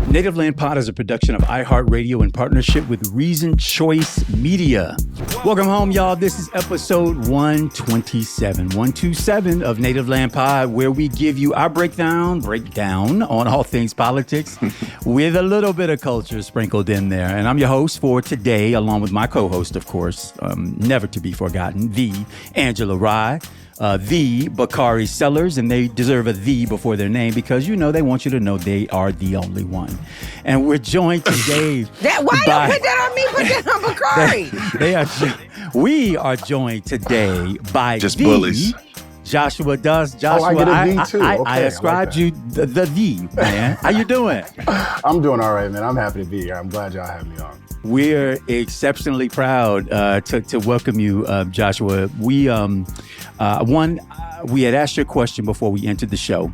Native Land Pod is a production of iHeartRadio in partnership with Reason Choice Media. Welcome home, y'all. This is episode 127 of Native Land Pod, where we give you our breakdown on all things politics with a little bit of culture sprinkled in there. And I'm your host for today, along with my co-host, of course, never to be forgotten, the Angela Rye. The Bakari Sellers, and they deserve a "the" before their name because, you know, they want you to know they are the only one. And we're joined today Why don't put that on me? Put that on Bakari. We are joined today by just the bullies. Joshua Does. Joshua, I get a "the" too. I ascribed you the man. How you doing? I'm doing all right, man. I'm happy to be here. I'm glad y'all had me on. We're exceptionally proud to welcome you, Joshua. We had asked you a question before we entered the show.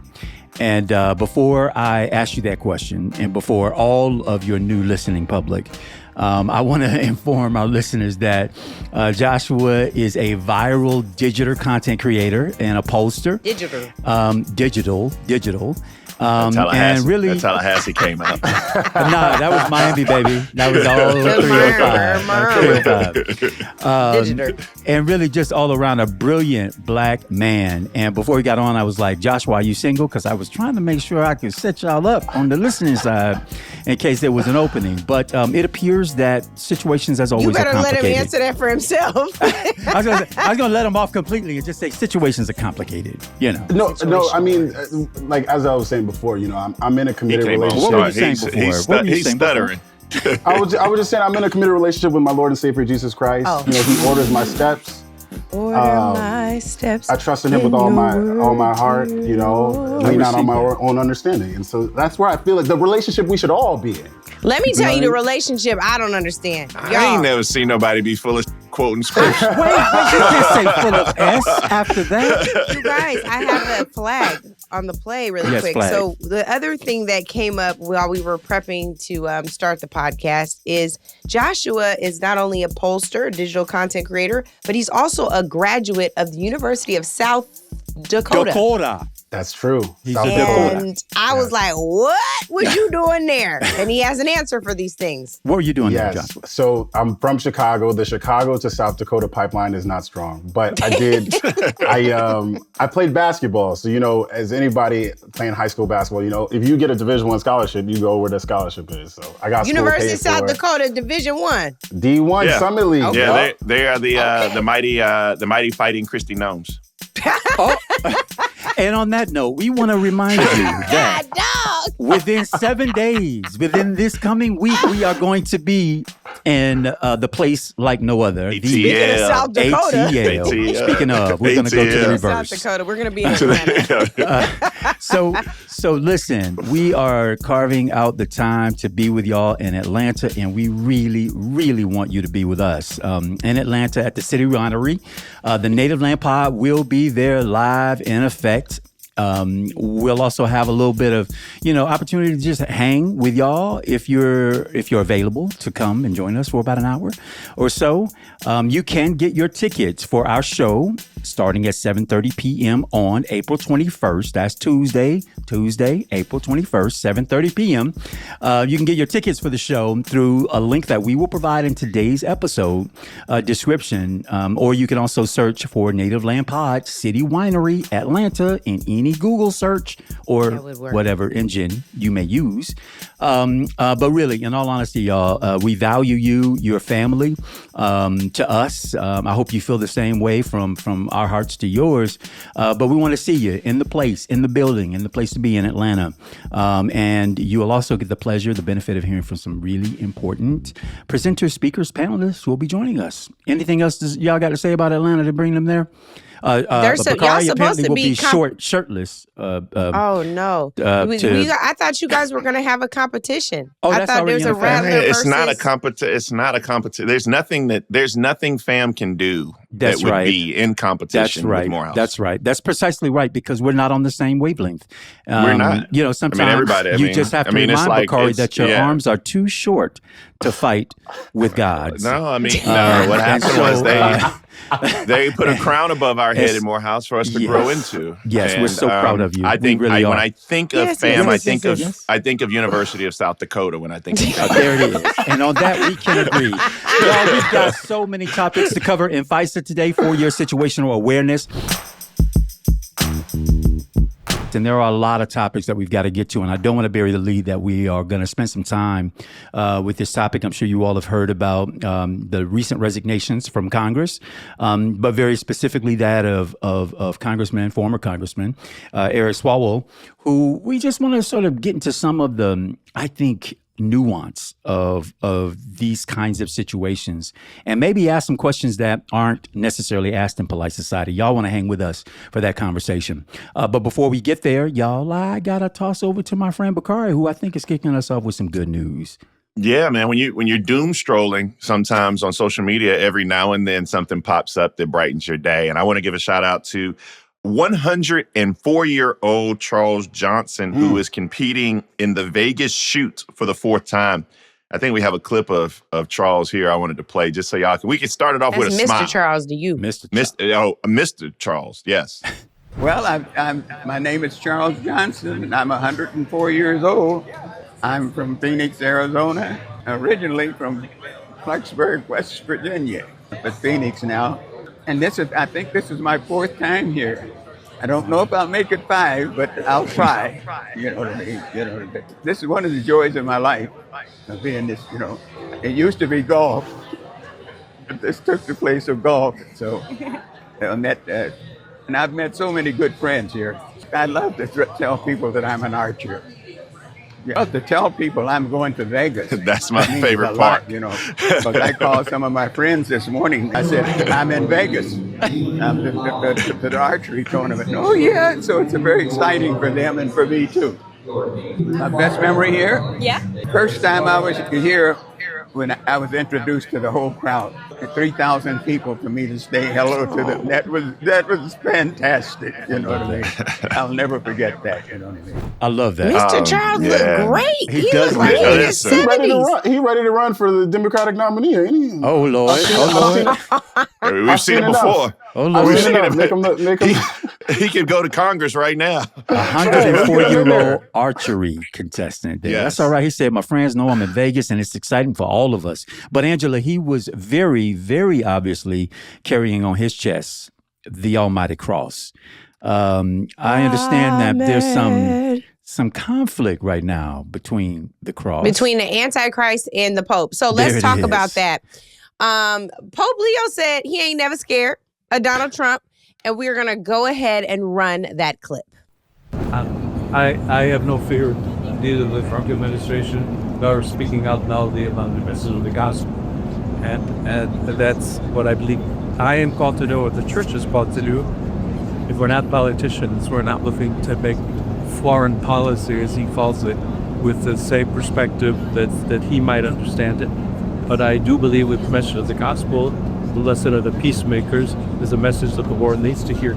And before I ask you that question, and before all of your new listening public, I want to inform our listeners that Joshua is a viral digital content creator and a poster. Digital. That's Tallahassee came out. Nah, that was Miami, baby. That was all 305. And really just all around a brilliant black man. And before he got on, I was like, Joshua, are you single? Because I was trying to make sure I could set y'all up on the listening side in case there was an opening. But it appears that situations, as always, are complicated. You better let him answer that for himself. I was going to let him off completely and just say situations are complicated, you know. No, I mean, like, as I was saying before, you know, I'm in a committed relationship. What were you saying before? He's stuttering. I was just saying I'm in a committed relationship with my Lord and Savior Jesus Christ. Oh. You know, He orders my steps. My steps. I trust in Him with all my heart. You know, lean not on my own understanding, and so that's where I feel like the relationship we should all be in. Let me tell you the relationship I don't understand. I ain't never seen nobody be full of quoting scripture. Wait, you can't say full of S after that. You guys, I have a flag on the play really quick. Flag. So the other thing that came up while we were prepping to start the podcast is Joshua is not only a pollster, a digital content creator, but he's also a graduate of the University of South Dakota. That's true. And I was like, what was you doing there? And he has an answer for these things. What were you doing there, Joshua? So I'm from Chicago. The Chicago to South Dakota pipeline is not strong. But I did, I played basketball. So, you know, as anybody playing high school basketball, you know, if you get a Division I scholarship, you go where the scholarship is. So I got University of South Dakota, Division I. D1 Summit League. Okay. Yeah, they are the mighty fighting Christy Gnomes. Oh. And on that note, we want to remind you that within 7 days, within this coming week, we are going to be in the place like no other. ATL. South Dakota. ATL. Speaking of, we're going to go to the reverse. South Dakota. We're going to be in Atlanta. So listen, we are carving out the time to be with y'all in Atlanta, and we really, really want you to be with us in Atlanta at the City Winery. The Native Land Pod will be there live in effect. We'll also have a little bit of, you know, opportunity to just hang with y'all if you're available to come and join us for about an hour or so. You can get your tickets for our show starting at 7:30 p.m. on April 21st. That's Tuesday, April 21st, 7:30 p.m. You can get your tickets for the show through a link that we will provide in today's episode description, or you can also search for Native Land Pod City Winery Atlanta in any Google search or whatever engine you may use. But really, in all honesty, y'all, we value you, your family, to us. I hope you feel the same way from our hearts to yours. But we want to see you in the place, in the building, in the place to be in Atlanta. And you will also get the benefit of hearing from some really important presenters, speakers, panelists who will be joining us. Anything else y'all got to say about Atlanta to bring them there? Bakari apparently will be shirtless. Oh no! I thought you guys were going to have a competition. I thought there was a Rattler versus... It's not a competition. There's nothing fam can do That's that would right. be in competition That's right. with Morehouse. That's right. That's precisely right, because we're not on the same wavelength. We're not. You know, sometimes everybody. just have to remind Bakari that your arms are too short to fight with gods. No, what happened was they put a crown above our head in Morehouse for us to grow into. Yes, and we're so proud of you. I think we really are. when I think of FAM, I think of University of South Dakota when I think of FAM. There it is. And on that, we can agree. Well, we've got so many topics to cover in FISA today. 4-year situational awareness. And there are a lot of topics that we've got to get to, and I don't want to bury the lead that we are going to spend some time with this topic. I'm sure you all have heard about the recent resignations from Congress, but very specifically that of former Congressman Eric Swalwell, who we just want to sort of get into some of the, I think, nuance of these kinds of situations, and maybe ask some questions that aren't necessarily asked in polite society. Y'all want to hang with us for that conversation. But before we get there, y'all, I got to toss over to my friend Bakari, who I think is kicking us off with some good news. Yeah, man. When you're doom strolling sometimes on social media, every now and then something pops up that brightens your day. And I want to give a shout out to 104-year-old Charles Johnson, who is competing in the Vegas shoot for the 4th time. I think we have a clip of Charles here I wanted to play just so y'all we can start it off with a Mr. smile. Mr. Charles to you. Mr. Charles, yes. Well, my name is Charles Johnson, and I'm 104 years old. I'm from Phoenix, Arizona, originally from Clarksburg, West Virginia, but Phoenix now. And I think this is my 4th time here. I don't know if I'll make it 5, but I'll try. You know what I mean? This is one of the joys of my life, of being this, It used to be golf, but this took the place of golf. So and I've met so many good friends here. I love to tell people that I'm an archer. To tell people I'm going to Vegas. That's my favorite part. Because I called some of my friends this morning. I said, I'm in Vegas. I'm the archery tournament. Oh, yeah. So it's very exciting for them and for me, too. My best memory here? Yeah. First time I was here, when I was introduced to the whole crowd, 3,000 people for me to say hello to them. That was fantastic. You know what I mean? I'll never forget that. You know what I mean? I love that. Mr. Charles look great. He does look like in his 70s. He ready to run for the Democratic nominee, ain't he? Oh, Lord. We've seen it before. Oh, Lord. We've seen it. Make him He could go to Congress right now. 104-year-old archery contestant there. Yes. That's all right. He said, my friends know I'm in Vegas, and it's exciting for all of us. But Angela, he was very, very obviously carrying on his chest the almighty cross. I understand that there's some conflict right now between the cross. Between the Antichrist and the Pope. So let's talk about that. Pope Leo said he ain't never scared of Donald Trump, and we're going to go ahead and run that clip. I have no fear, neither the Trump administration nor speaking out loudly about the message of the gospel. And that's what I believe. I am called to do what the church is called to do. If we're not politicians, we're not looking to make foreign policy, as he calls it, with the same perspective that he might understand it. But I do believe with the message of the gospel, blessed are the peacemakers, is a message that the world needs to hear.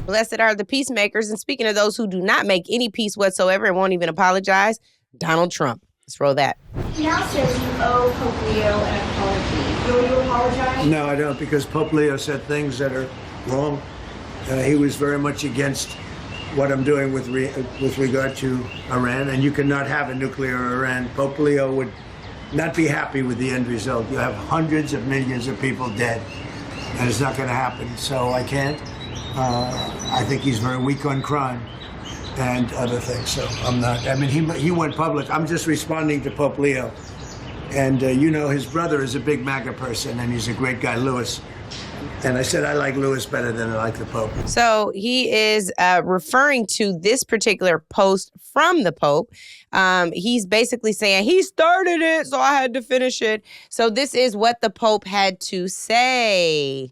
Blessed are the peacemakers. And speaking of those who do not make any peace whatsoever and won't even apologize, Donald Trump. Let's roll that. He now says you owe Pope Leo an apology. Will you apologize? No, I don't, because Pope Leo said things that are wrong. He was very much against what I'm doing with regard to Iran, and you cannot have a nuclear Iran. Pope Leo would not be happy with the end result. You have hundreds of millions of people dead, and it's not going to happen. So I can't. I think he's very weak on crime and other things. So I'm not. I mean, he went public. I'm just responding to Pope Leo. And his brother is a big MAGA person, and he's a great guy, Louis. And I said I like Louis better than I like the Pope. So he is referring to this particular post from the Pope. He's basically saying he started it, so I had to finish it. So this is what the Pope had to say.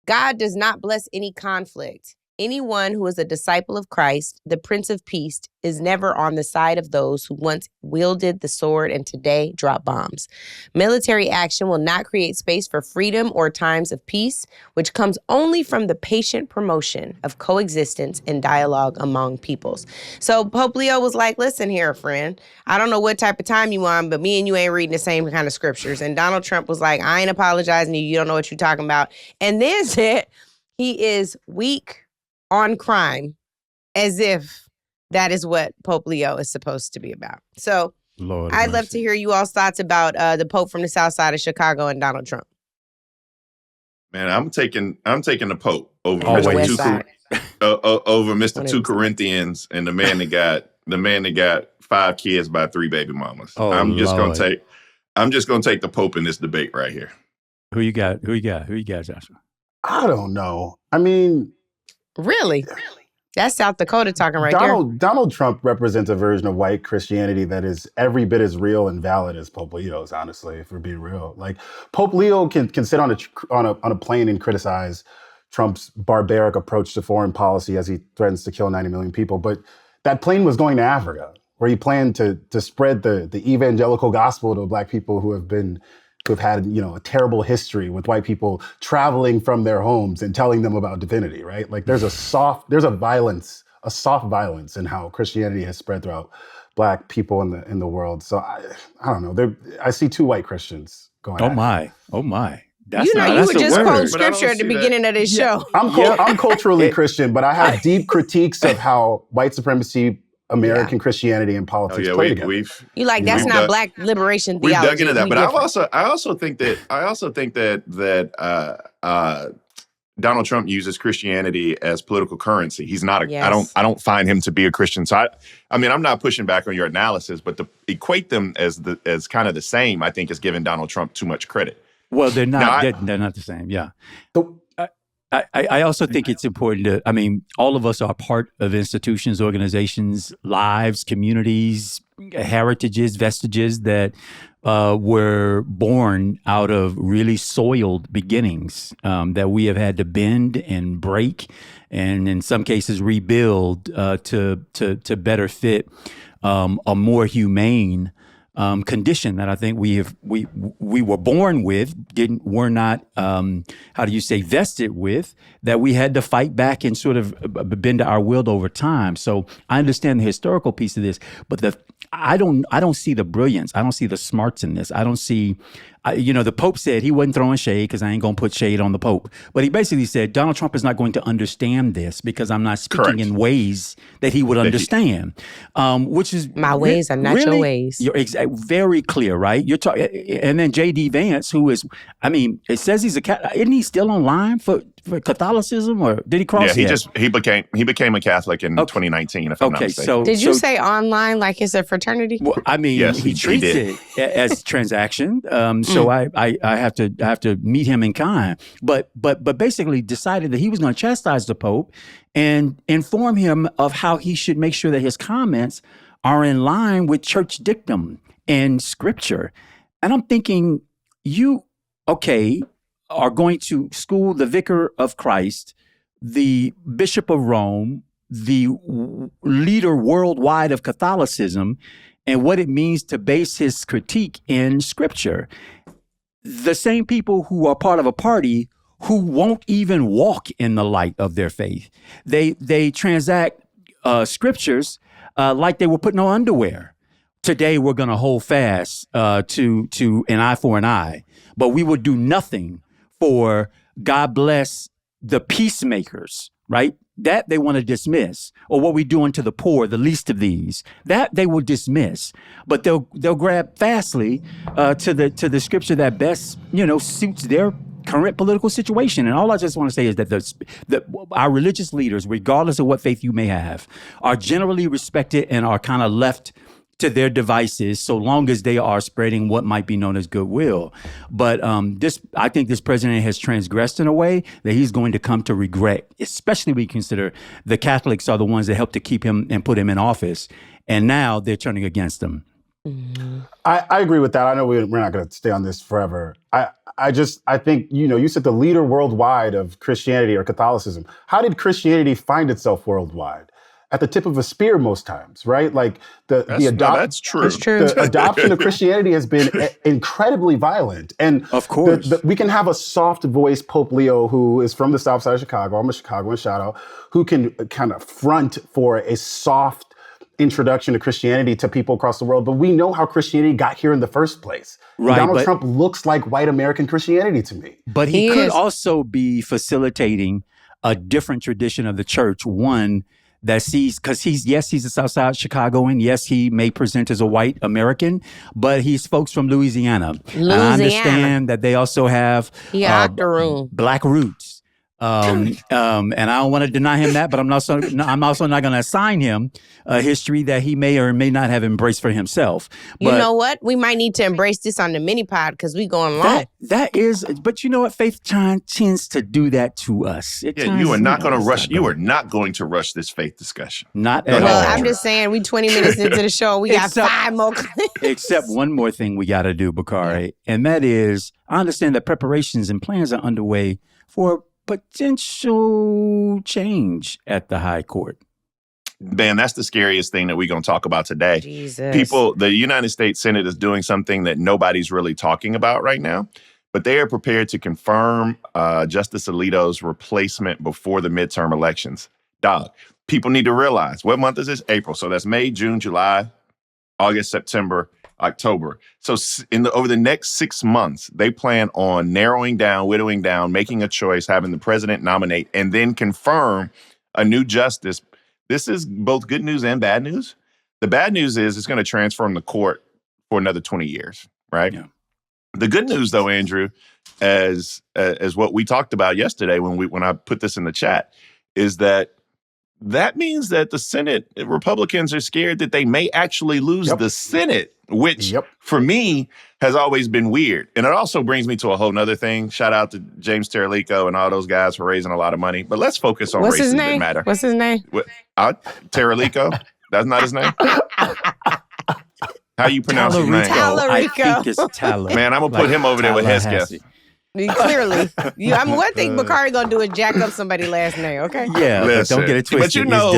God does not bless any conflict, Anyone who is a disciple of Christ, the Prince of Peace, is never on the side of those who once wielded the sword and today drop bombs. Military action will not create space for freedom or times of peace, which comes only from the patient promotion of coexistence and dialogue among peoples. So Pope Leo was like, listen here, friend. I don't know what type of time you on, but me and you ain't reading the same kind of scriptures. And Donald Trump was like, I ain't apologizing to you. You don't know what you're talking about. And then said he is weak on crime, as if that is what Pope Leo is supposed to be about. So Lord I'd love mercy. to hear you all's thoughts about the Pope from the South Side of Chicago and Donald Trump. Man, I'm taking the Pope over Always. Mr. West Two, Side. over Mr. 2 100%. Corinthians and the man that got 5 kids by 3 baby mamas. Oh, I'm just Lord. gonna take the Pope in this debate right here. Who you got, Joshua? I don't know. I mean, Really? That's South Dakota talking right there. Donald Trump represents a version of white Christianity that is every bit as real and valid as Pope Leo's, honestly, if we're being real. Like, Pope Leo can sit on a plane and criticize Trump's barbaric approach to foreign policy as he threatens to kill 90 million people. But that plane was going to Africa, where he planned to spread the evangelical gospel to Black people who have had, a terrible history with white people traveling from their homes and telling them about divinity, right? Like, there's a soft violence in how Christianity has spread throughout Black people in the world. So I don't know. I see 2 white Christians going. Oh at it. my. You were just quoting scripture at the beginning of this show. I'm culturally Christian, but I have deep critiques of how white supremacy, American Christianity, and politics play together. You like, that's not Black liberation We've theology. dug into that, We but different. I also think that Donald Trump uses Christianity as political currency. He's not Yes. I don't find him to be a Christian. So I mean, I'm not pushing back on your analysis, but to equate them as kind of the same, I think, is giving Donald Trump too much credit. Well, they're not. Now, They're not the same. Yeah. So- I also think it's important to. I mean, all of us are part of institutions, organizations, lives, communities, heritages, vestiges that were born out of really soiled beginnings that we have had to bend and break, and in some cases rebuild to better fit a more humane condition that I think we were born with, were not vested with, that we had to fight back and sort of bend to our will over time. So I understand the historical piece of this, but I don't see the brilliance. I don't see the smarts in this. I don't see, the Pope said he wasn't throwing shade because I ain't going to put shade on the Pope. But he basically said Donald Trump is not going to understand this because I'm not speaking Correct. in ways that he would understand, which is My ways are not your ways. You're very clear, right? You're talking, and then J.D. Vance, who is, I mean, it says he's isn't he still online for Catholicism, or did he cross? Yeah, he became a Catholic in 2019, if I'm not mistaken. So Did you say online like it's a fraternity? Well, I mean, Yes, he he treats did. it as transaction. So I have to meet him in kind. But basically decided that he was going to chastise the Pope and inform him of how he should make sure that his comments are in line with church dictum and scripture. And I'm thinking, you are going to school the Vicar of Christ, the Bishop of Rome, the leader worldwide of Catholicism, and what it means to base his critique in scripture. The same people who are part of a party who won't even walk in the light of their faith. They transact scriptures like they were putting on underwear. Today we're going to hold fast to an eye for an eye, but we will do nothing for God bless the peacemakers, right? That they want to dismiss, or what we do unto the poor, the least of these. That they will dismiss, but they'll grab fastly to the scripture that best suits their current political situation. And all I just want to say is that our religious leaders, regardless of what faith you may have, are generally respected and are kind of left to their devices, so long as they are spreading what might be known as goodwill. But I think this president has transgressed in a way that he's going to come to regret, especially when you consider the Catholics are the ones that helped to keep him and put him in office, and now they're turning against him. I agree with that. I know we're not going to stay on this forever. I I think, you said the leader worldwide of Christianity or Catholicism. How did Christianity find itself worldwide? At the tip of a spear most times, right? Like that's true. That's true. The adoption of Christianity has been incredibly violent. And of course, we can have a soft voice Pope Leo, who is from the South Side of Chicago. I'm a Chicagoan, shout out, who can kind of front for a soft introduction to Christianity to people across the world. But we know how Christianity got here in the first place. Right, Donald Trump looks like white American Christianity to me. But he could also be facilitating a different tradition of the church, one that sees, because he's a Southside Chicagoan. Yes, he may present as a white American, but he's folks from Louisiana. And I understand that they also have black roots. And I don't want to deny him that, but I'm also not going to assign him a history that he may or may not have embraced for himself. But you know what? We might need to embrace this on the mini pod because we going long. That is, but you know what? Faith tends to do that to us. You are not going to rush. You are not going to rush this faith discussion. Not at all. I'm just saying, we 20 minutes into the show. We got 5 more. Except one more thing we got to do, Bakari, and that is, I understand that preparations and plans are underway for potential change at the high court. Man, that's the scariest thing that we're going to talk about today. Jesus. The United States Senate is doing something that nobody's really talking about right now, but they are prepared to confirm Justice Alito's replacement before the midterm elections. Dog, people need to realize, what month is this? April. So that's May, June, July, August, September, October. So over the next 6 months, they plan on narrowing down, whittling down, making a choice, having the president nominate, and then confirm a new justice. This is both good news and bad news. The bad news is it's going to transform the court for another 20 years, right? Yeah. The good news, though, Andrew, as what we talked about yesterday when I put this in the chat, is that means that the Senate Republicans are scared that they may actually lose the Senate, which for me has always been weird. And it also brings me to a whole nother thing. Shout out to James Terralico and all those guys for raising a lot of money. But let's focus on races that matter. What's his name? Terralico? That's not his name? How you pronounce his name? I think it's Tyler. Man, I'm going to put him over there with Hesketh. Clearly. One thing Bakari gonna do is jack up somebody's last name, okay? Yeah, but don't get it twisted. But you know,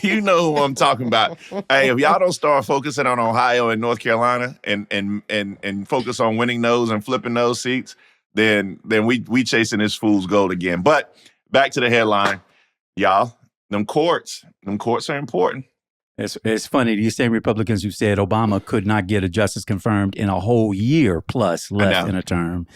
you know who I'm talking about. Hey, if y'all don't start focusing on Ohio and North Carolina and focus on winning those and flipping those seats, then we chasing this fool's gold again. But back to the headline, y'all. Them courts are important. It's funny. These same Republicans who said Obama could not get a justice confirmed in a whole year plus left in a term.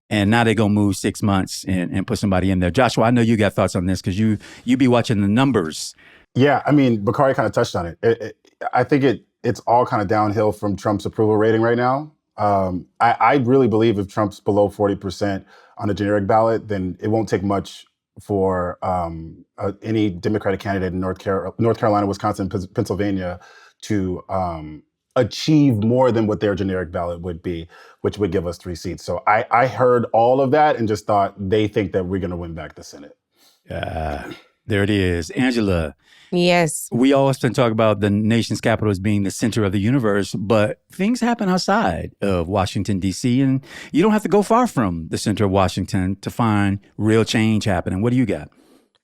And now they're going to move 6 months and put somebody in there. Joshua, I know you got thoughts on this because you be watching the numbers. Yeah, I mean, Bakari kind of touched on it. I think it's all kind of downhill from Trump's approval rating right now. I really believe if Trump's below 40% on a generic ballot, then it won't take much for any Democratic candidate in North Carolina, Wisconsin, Pennsylvania to achieve more than what their generic ballot would be, which would give us 3 seats. So I heard all of that and just thought they think that we're going to win back the Senate. There it is. Angela. Yes. We often talk about the nation's capital as being the center of the universe, but things happen outside of Washington, D.C., and you don't have to go far from the center of Washington to find real change happening. What do you got?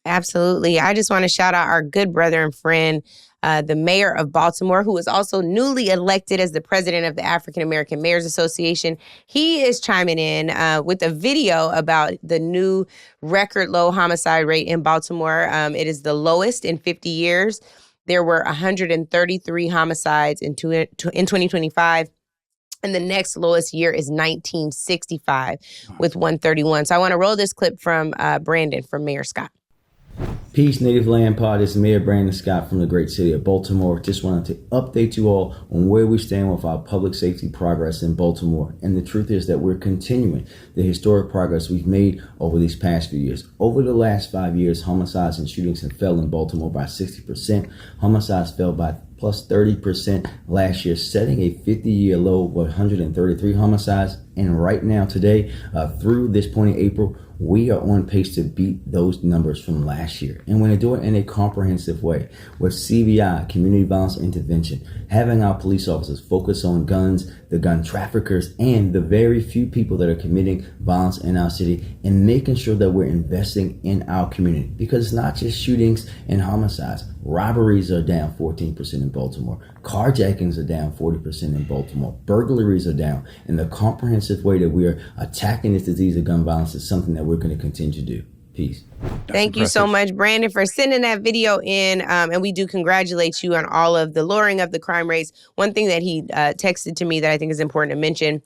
Absolutely. I just want to shout out our good brother and friend, the mayor of Baltimore, who is also newly elected as the president of the African American Mayors Association. He is chiming in with a video about the new record low homicide rate in Baltimore. It is the lowest in 50 years. There were 133 homicides in 2025. And the next lowest year is 1965 with 131. So I want to roll this clip from Brandon from Mayor Scott. Peace, Native Land Pod. It's Mayor Brandon Scott from the great city of Baltimore. Just wanted to update you all on where we stand with our public safety progress in Baltimore. And the truth is that we're continuing the historic progress we've made over these past few years. Over the last 5 years, homicides and shootings have fell in Baltimore by 60%. Homicides fell by plus 30% last year, setting a 50-year low of 133 homicides. And right now, today, through this point in April, we are on pace to beat those numbers from last year. And we're going to do it in a comprehensive way with CVI, community violence intervention, having our police officers focus on guns, the gun traffickers, and the very few people that are committing violence in our city, and making sure that we're investing in our community. Because it's not just shootings and homicides. Robberies are down 14% in Baltimore. Carjackings are down 40% in Baltimore. Burglaries are down. And the comprehensive way that we are attacking this disease of gun violence is something that we're going to continue to do. Peace. Thank you so much, Brandon, for sending that video in. And we do congratulate you on all of the lowering of the crime rates. One thing that he texted to me that I think is important to mention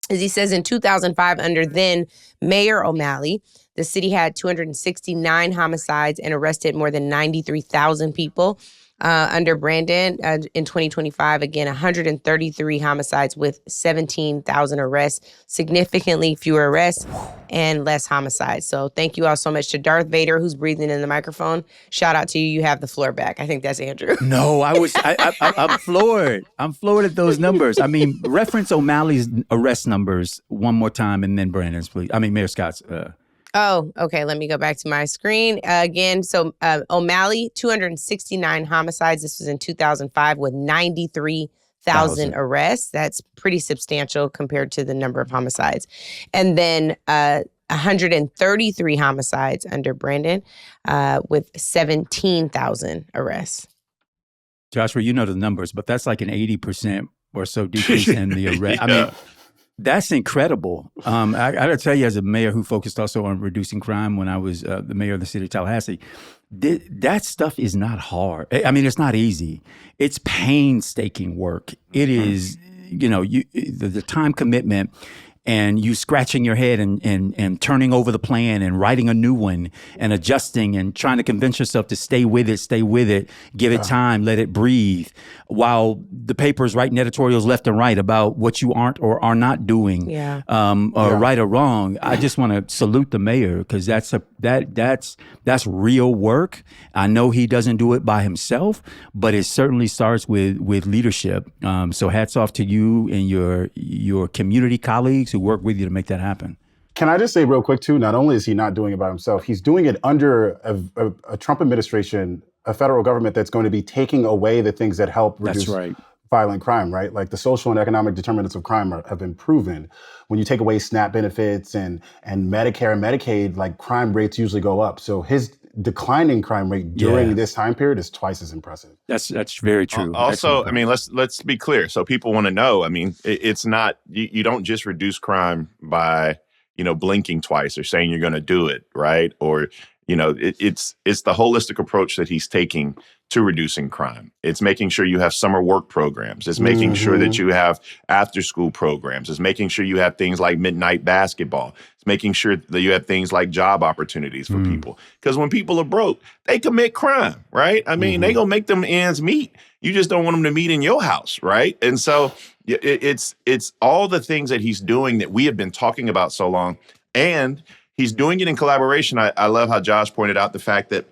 is he says in 2005, under then Mayor O'Malley, the city had 269 homicides and arrested more than 93,000 people. Under Brandon, in 2025, again, 133 homicides with 17,000 arrests, significantly fewer arrests and less homicides. So thank you all so much to Darth Vader, who's breathing in the microphone. Shout out to you. You have the floor back. I think that's Andrew. No, I'm floored. I'm floored at those numbers. I mean, reference O'Malley's arrest numbers one more time and then Brandon's, please. I mean, Mayor Scott's. Oh, okay. Let me go back to my screen again. So O'Malley, 269 homicides. This was in 2005 with 93,000 arrests. That's pretty substantial compared to the number of homicides. And then 133 homicides under Brandon with 17,000 arrests. Joshua, you know the numbers, but that's like an 80% or so decrease in the arrest. I mean, that's incredible. I got to tell you, as a mayor who focused also on reducing crime when I was the mayor of the city of Tallahassee, that stuff is not hard. I mean, it's not easy. It's painstaking work. It is, the time commitment and you scratching your head and turning over the plan and writing a new one and adjusting and trying to convince yourself to stay with it, give it time, let it breathe, while the paper's writing editorials left and right about what you aren't or are not doing, right or wrong. I just want to salute the mayor because that's real work. I know he doesn't do it by himself, but it certainly starts with leadership. So hats off to you and your community colleagues who work with you to make that happen. Can I just say real quick, too, not only is he not doing it by himself, he's doing it under a Trump administration, a federal government that's going to be taking away the things that help reduce violent crime, right? Like the social and economic determinants of crime have been proven. When you take away SNAP benefits and Medicare and Medicaid, like crime rates usually go up. So his declining crime rate during this time period is twice as impressive. That's very true. Also, I mean, let's be clear. So people want to know, I mean, it's not, you don't just reduce crime by, blinking twice or saying you're going to do it, right? Or, it's the holistic approach that he's taking to reducing crime. It's making sure you have summer work programs. It's making sure that you have after school programs. It's making sure you have things like midnight basketball. It's making sure that you have things like job opportunities for people. Because when people are broke, they commit crime, right? I mean, they gonna make them ends meet. You just don't want them to meet in your house, right? And so it's all the things that he's doing that we have been talking about so long. And he's doing it in collaboration. I love how Josh pointed out the fact that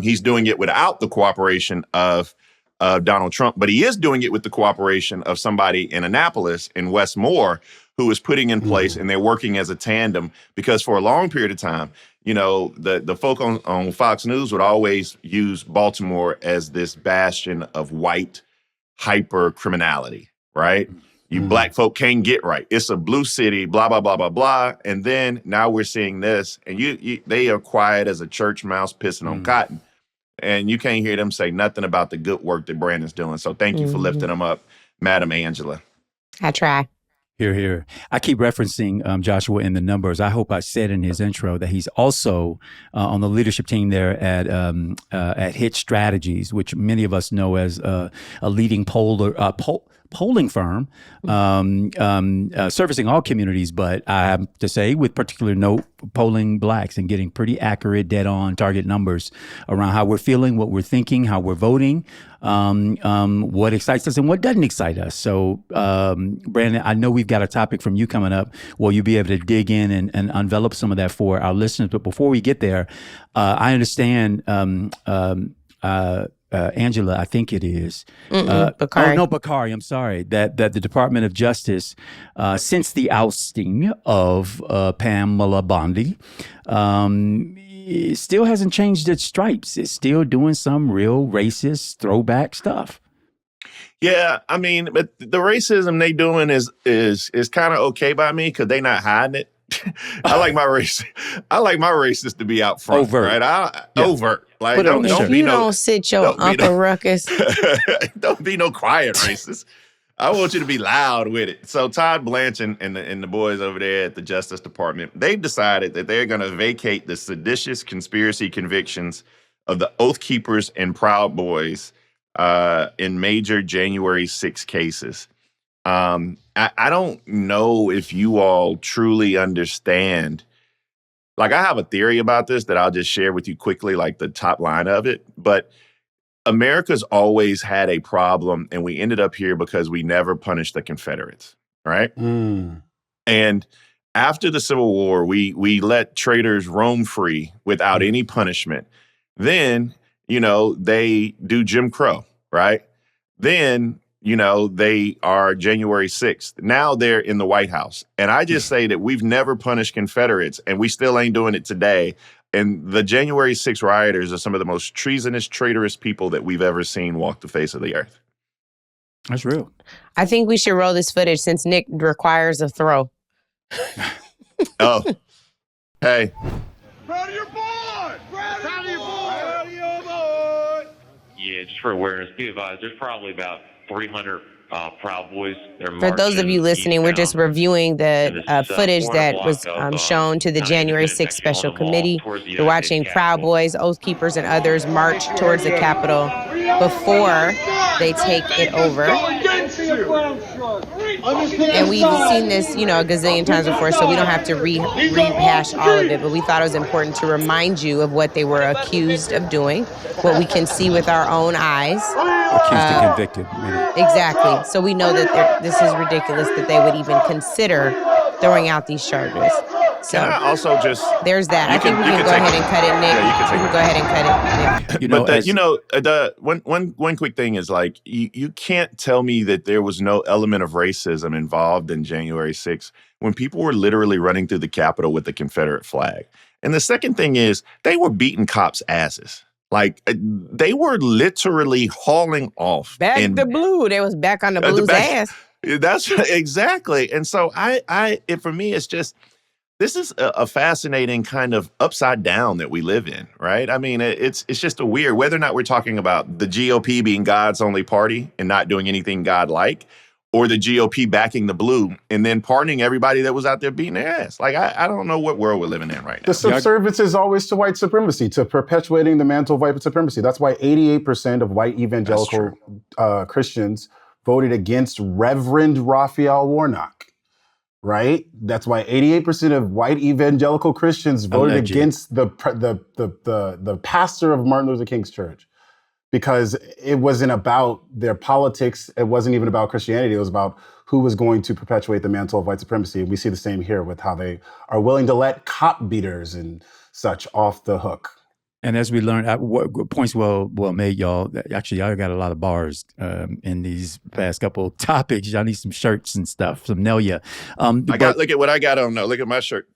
he's doing it without the cooperation of Donald Trump, but he is doing it with the cooperation of somebody in Annapolis, in Westmore, who is putting in place, and they're working as a tandem, because for a long period of time, the folk on Fox News would always use Baltimore as this bastion of white hyper criminality, right? You black folk can't get right. It's a blue city, blah, blah, blah, blah, blah. And then now we're seeing this, and they are quiet as a church mouse pissing on cotton. And you can't hear them say nothing about the good work that Brandon's doing. So thank you for lifting them up, Madam Angela. I try. Hear, hear. I keep referencing Joshua in the numbers. I hope I said in his intro that he's also on the leadership team there at Hit Strategies, which many of us know as a leading polling firm servicing all communities, but I have to say, with particular note, polling blacks and getting pretty accurate, dead-on target numbers around how we're feeling, what we're thinking, how we're voting, what excites us and what doesn't excite us. So, Brandon, I know we've got a topic from you coming up. Will you be able to dig in and envelop some of that for our listeners? But before we get there, I understand Angela, I think it is. Bakari. Oh, no, Bakari, I'm sorry. That the Department of Justice, since the ousting of Pamela Bondi, it still hasn't changed its stripes. It's still doing some real racist throwback stuff. Yeah, I mean, but the racism they doing is kind of okay by me because they not hiding it. I like my racists to be out front, overt, right? Overt, like Put it on the don't shirt. be You no, don't sit your don't be Uncle no- Ruckus. don't be no quiet racist. I want you to be loud with it. So Todd Blanche and the boys over there at the Justice Department, they've decided that they're going to vacate the seditious conspiracy convictions of the Oath Keepers and Proud Boys in major January 6 cases. I don't know if you all truly understand. Like, I have a theory about this that I'll just share with you quickly, like the top line of it. But America's always had a problem, and we ended up here because we never punished the Confederates, right? And after the Civil War, we let traitors roam free without any punishment. Then, they do Jim Crow, right? Then, they are January 6th. Now they're in the White House. And I just say that we've never punished Confederates, and we still ain't doing it today. And the January 6th rioters are some of the most treasonous, traitorous people that we've ever seen walk the face of the earth. That's real. I think we should roll this footage since Nick requires a throw. Oh, hey. Proud of your boy! Proud of your boy! Proud of your boy! Yeah, just for awareness, be advised, there's probably about 300 Proud Boys. For those of you listening, we're just reviewing the footage that was shown to the January 6th Special Committee. You're watching Proud Boys, Oath Keepers, and others march towards the Capitol before they take it over. And we've seen this, a gazillion times before, so we don't have to rehash all of it. But we thought it was important to remind you of what they were accused of doing, what we can see with our own eyes. Accused and convicted. Exactly. So we know that this is ridiculous that they would even consider throwing out these charges. So Can I also just... there's that. I think we can go ahead and cut it, Nick. Yeah, you can go ahead and cut it. But one quick thing is, like, you can't tell me that there was no element of racism involved in January 6th when people were literally running through the Capitol with the Confederate flag. And the second thing is, they were beating cops' asses. Like, they were literally hauling off. The blue. They was back on the blue's ass. That's exactly. And so for me, it's just, this is a fascinating kind of upside down that we live in, right? I mean, it's just a weird, whether or not we're talking about the GOP being God's only party and not doing anything God-like, or the GOP backing the blue and then pardoning everybody that was out there beating their ass. Like, I don't know what world we're living in right now. The subservience is always to white supremacy, to perpetuating the mantle of white supremacy. That's why 88% of white evangelical Christians voted against Reverend Raphael Warnock, right? That's why 88% of white evangelical Christians voted against the pastor of Martin Luther King's church. Because it wasn't about their politics. It wasn't even about Christianity. It was about who was going to perpetuate the mantle of white supremacy. And we see the same here with how they are willing to let cop beaters and such off the hook. And as we learned, points well made, y'all. Actually, y'all got a lot of bars in these past couple of topics. Y'all need some shirts and stuff, some Nelia. Look at what I got on now. Look at my shirt.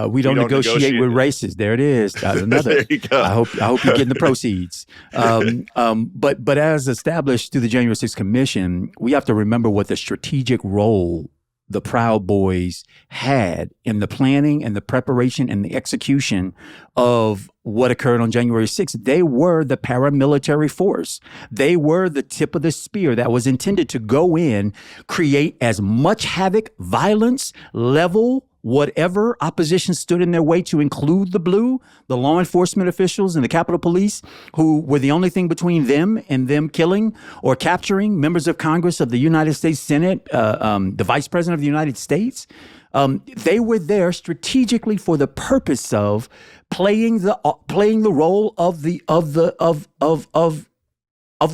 We don't negotiate with racists. There it is. Another. There you go. I hope you're getting the proceeds. But as established through the January 6th Commission, we have to remember what the strategic role the Proud Boys had in the planning and the preparation and the execution of what occurred on January 6th. They were the paramilitary force. They were the tip of the spear that was intended to go in, create as much havoc, violence, level whatever opposition stood in their way, to include the blue, the law enforcement officials and the Capitol Police, who were the only thing between them and them killing or capturing members of Congress, of the United States Senate, the Vice President of the United States. They were there strategically for the purpose of playing the role of the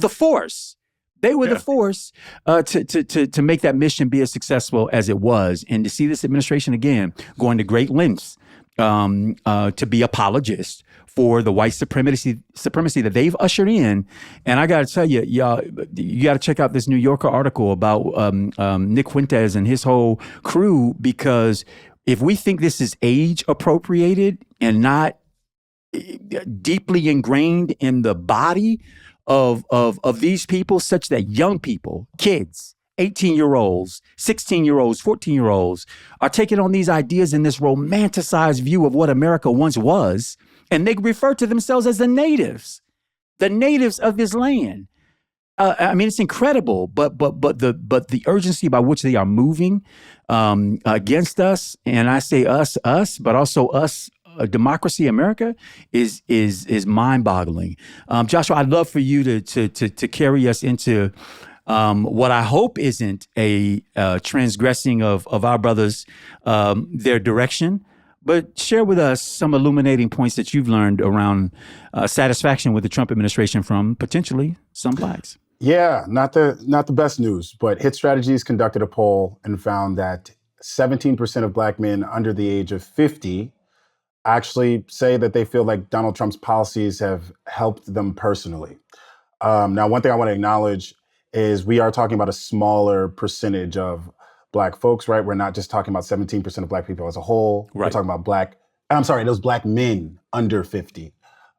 force. They were the force to make that mission be as successful as it was. And to see this administration, again, going to great lengths to be apologists for the white supremacy that they've ushered in. And I got to tell you, y'all, you got to check out this New Yorker article about Nick Fuentes and his whole crew, because if we think this is age appropriated and not deeply ingrained in the body of these people, such that young people, kids, 18-year-olds, 16-year-olds, 14-year-olds are taking on these ideas in this romanticized view of what America once was, and they refer to themselves as the natives of this land. I mean, it's incredible, but the urgency by which they are moving against us, and I say us, but also us, democracy, America, is mind-boggling. Joshua, I'd love for you to carry us into what I hope isn't a transgressing of our brothers, their direction, but share with us some illuminating points that you've learned around satisfaction with the Trump administration from potentially some blacks. Yeah, not the best news, but Hit Strategies conducted a poll and found that 17% of black men under the age of 50 actually say that they feel like Donald Trump's policies have helped them personally. Now, one thing I want to acknowledge is we are talking about a smaller percentage of black folks, right? We're not just talking about 17% of black people as a whole. Right. We're talking about those black men under 50.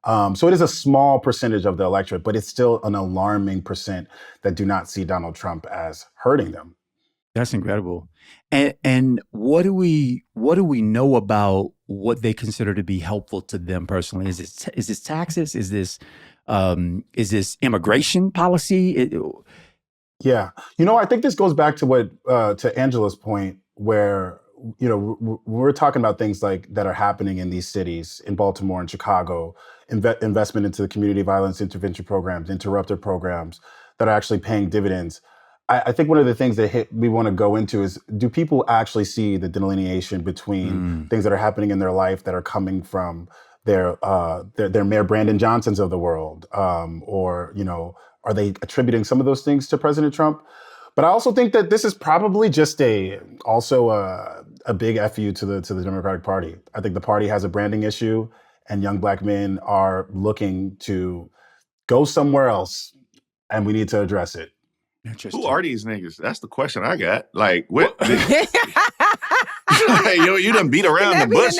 So it is a small percentage of the electorate, but it's still an alarming percent that do not see Donald Trump as hurting them. That's incredible. And what do we know about what they consider to be helpful to them personally? Is this taxes? Is this immigration policy? Yeah. I think this goes back to to Angela's point, where, we're talking about things like that are happening in these cities, in Baltimore and Chicago, investment into the community violence intervention programs, interrupter programs that are actually paying dividends. I think one of the things that we want to go into is, do people actually see the delineation between things that are happening in their life that are coming from their Mayor Brandon Johnsons of the world, or are they attributing some of those things to President Trump? But I also think that this is probably just a big FU to the Democratic Party. I think the party has a branding issue, and young black men are looking to go somewhere else, and we need to address it. Who are these niggas? That's the question I got. Like, what? You done beat around the bush.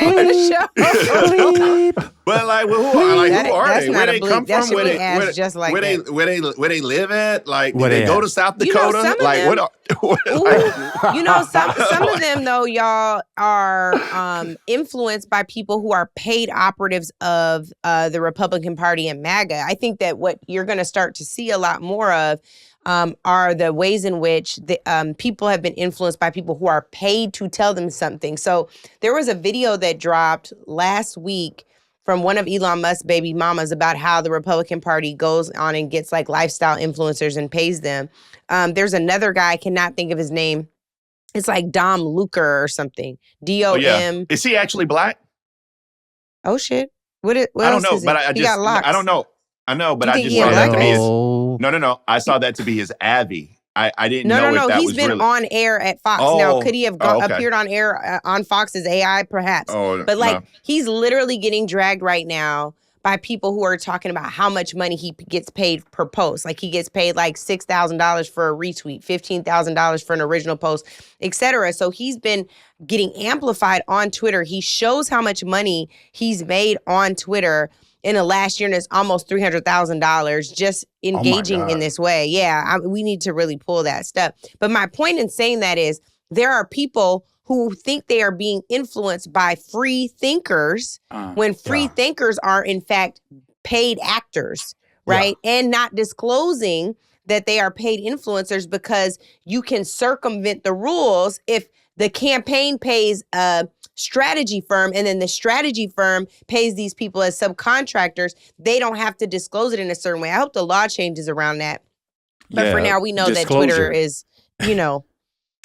But who are they? Where they come from? Where they live at? Like, do they go to South Dakota? Some of them though, y'all, are influenced by people who are paid operatives of the Republican Party and MAGA. I think that what you're going to start to see a lot more of are the ways in which the people have been influenced by people who are paid to tell them something. So there was a video that dropped last week from one of Elon Musk's baby mamas about how the Republican Party goes on and gets lifestyle influencers and pays them. There's another guy, I cannot think of his name. It's like Dom Luker or something. D-O-M. Yeah. Is he actually black? Oh, shit. What I don't know, but I don't know. I know, but I just saw that to be his. No. I saw that to be his Abby. I didn't know if that was really. He's been on air at Fox. Now, could he have appeared on air on Fox as AI? Perhaps. But he's literally getting dragged right now by people who are talking about how much money he gets paid per post. Like, he gets paid $6,000 for a retweet, $15,000 for an original post, etc. So he's been getting amplified on Twitter. He shows how much money he's made on Twitter in the last year, and it's almost $300,000 just engaging in this way. Yeah, we need to really pull that stuff. But my point in saying that is, there are people who think they are being influenced by free thinkers when free thinkers are, in fact, paid actors, right? Yeah. And not disclosing that they are paid influencers, because you can circumvent the rules if the campaign pays a strategy firm and then the strategy firm pays these people as subcontractors. They don't have to disclose it in a certain way. I hope the law changes around that. But for now, we know that Twitter is, an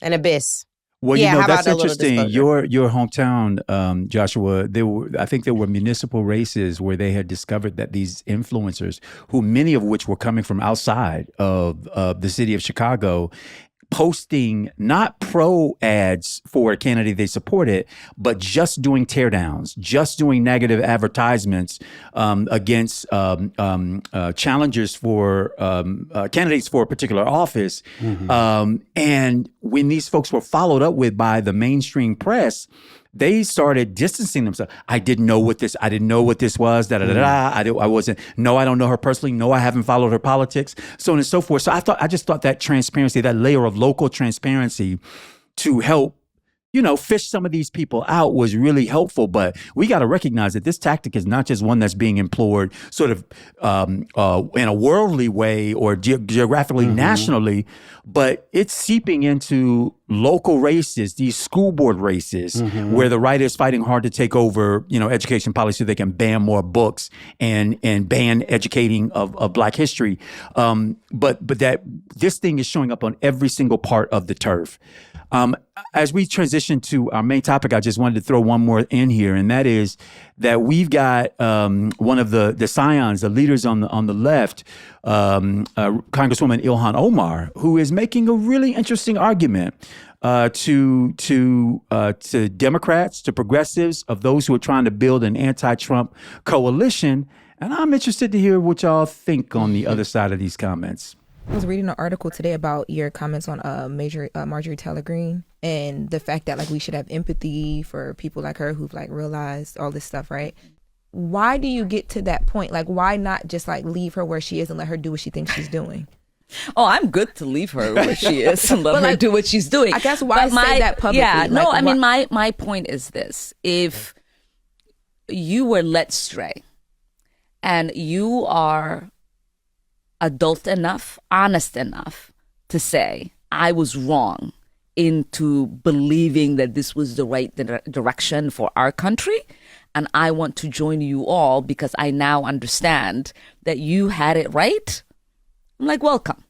abyss. Well, that's interesting. Your hometown, Joshua, I think there were municipal races where they had discovered that these influencers, who many of which were coming from outside of the city of Chicago, posting not pro ads for a candidate they supported, but just doing teardowns, just doing negative advertisements against challengers for candidates for a particular office. And when these folks were followed up with by the mainstream press, they started distancing themselves. I didn't know what this was. I wasn't. No, I don't know her personally. No, I haven't followed her politics. So on and so forth. So I just thought that transparency, that layer of local transparency, to help, fish some of these people out was really helpful. But we got to recognize that this tactic is not just one that's being employed sort of in a worldly way or geographically nationally, but it's seeping into local races, these school board races, where the right is fighting hard to take over, education policy so they can ban more books and ban educating of Black history. But that this thing is showing up on every single part of the turf. As we transition to our main topic, I just wanted to throw one more in here, and that is that we've got one of the scions, the leaders on the left, Congresswoman Ilhan Omar, who is making a really interesting argument to Democrats, to progressives, of those who are trying to build an anti-Trump coalition. And I'm interested to hear what y'all think on the other side of these comments. I was reading an article today about your comments on Marjorie Taylor Greene and the fact that we should have empathy for people like her who've realized all this stuff, right? Why do you get to that point? Why not just leave her where she is and let her do what she thinks she's doing? Oh, I'm good to leave her where she is and let her do what she's doing. I guess why say that publicly? Yeah, no, I mean, my point is this. If you were led astray and you are adult enough, honest enough to say, I was wrong into believing that this was the right direction for our country, and I want to join you all because I now understand that you had it right, I'm welcome,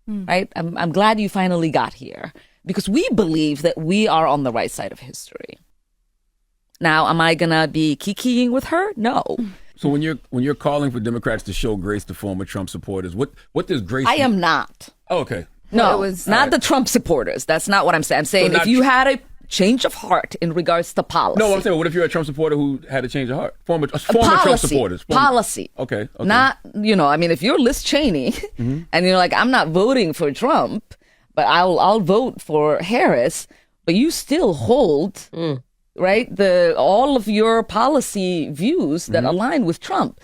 right? I'm glad you finally got here because we believe that we are on the right side of history. Now, am I gonna be kikiing with her? No. So when you're calling for Democrats to show grace to former Trump supporters, what does grace? I am not. Oh, okay. No, it was not the Trump supporters. That's not what I'm saying. I'm saying if you had a change of heart in regards to policy. No, I'm saying, what if you're a Trump supporter who had a change of heart? Former Trump supporters. Policy. Okay. Not, I mean, if you're Liz Cheney and you're I'm not voting for Trump, but I'll vote for Harris, but you still hold, right, all of your policy views that align with Trump.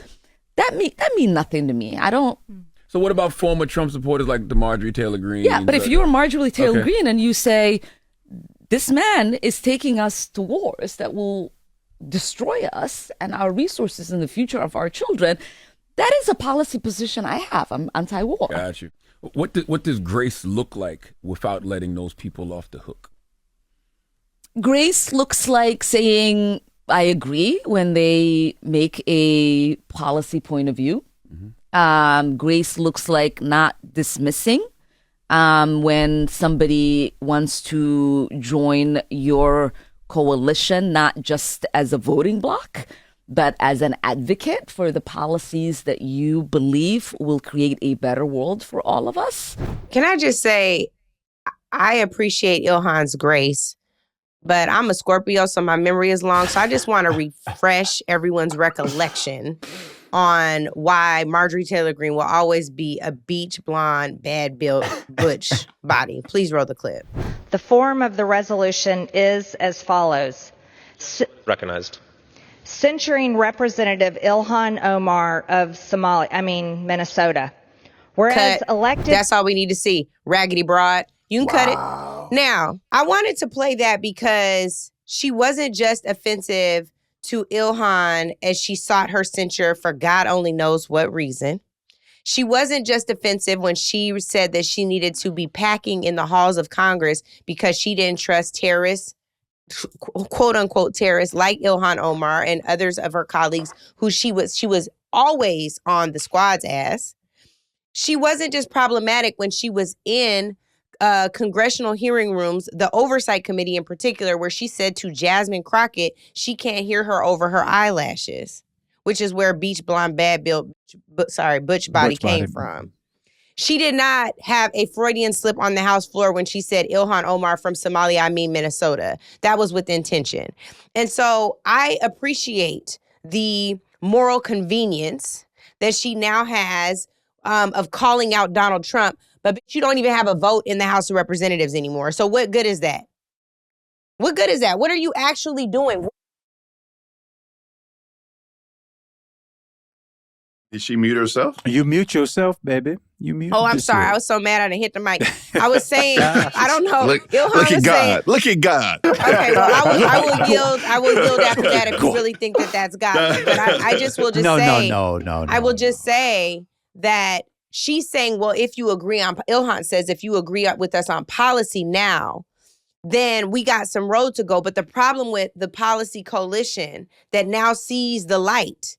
That mean nothing to me. I don't. So what about former Trump supporters like the Marjorie Taylor Greene? Yeah, but if you're Marjorie Taylor Greene and you say, this man is taking us to wars that will destroy us and our resources and the future of our children, that is a policy position I have. I'm anti-war. Got you. What does grace look like without letting those people off the hook? Grace looks like saying, I agree when they make a policy point of view. Grace looks like not dismissing when somebody wants to join your coalition, not just as a voting bloc, but as an advocate for the policies that you believe will create a better world for all of us. Can I just say, I appreciate Ilhan's grace, but I'm a Scorpio, so my memory is long. So I just want to refresh everyone's recollection on why Marjorie Taylor Greene will always be a beach blonde, bad-built, butch body. Please roll the clip. The form of the resolution is as follows. Recognized. Censuring Representative Ilhan Omar of Minnesota. Whereas elected... That's all we need to see. Raggedy broad. You can cut it. Now, I wanted to play that because she wasn't just offensive to Ilhan as she sought her censure for God only knows what reason. She wasn't just offensive when she said that she needed to be packing in the halls of Congress because she didn't trust terrorists, quote unquote terrorists like Ilhan Omar and others of her colleagues who she was always on the squad's ass. She wasn't just problematic when she was in congressional hearing rooms, the Oversight Committee in particular, where she said to Jasmine Crockett, she can't hear her over her eyelashes, which is where beach blonde, butch body came from. She did not have a Freudian slip on the House floor when she said Ilhan Omar from Somalia, Minnesota. That was with intention. And so I appreciate the moral convenience that she now has of calling out Donald Trump, but you don't even have a vote in the House of Representatives anymore. So what good is that? What good is that? What are you actually doing? Did she mute herself? You mute yourself, baby. You mute. Oh, I'm sorry. I was so mad I didn't hit the mic. I was saying, I don't know. Look at God. Look at God. Okay, well, I will yield. I will yield after that if you really think that that's God. But I just will just say. No. I will just say that she's saying, well, if you agree on, Ilhan says, if you agree with us on policy now, then we got some road to go. But the problem with the policy coalition that now sees the light,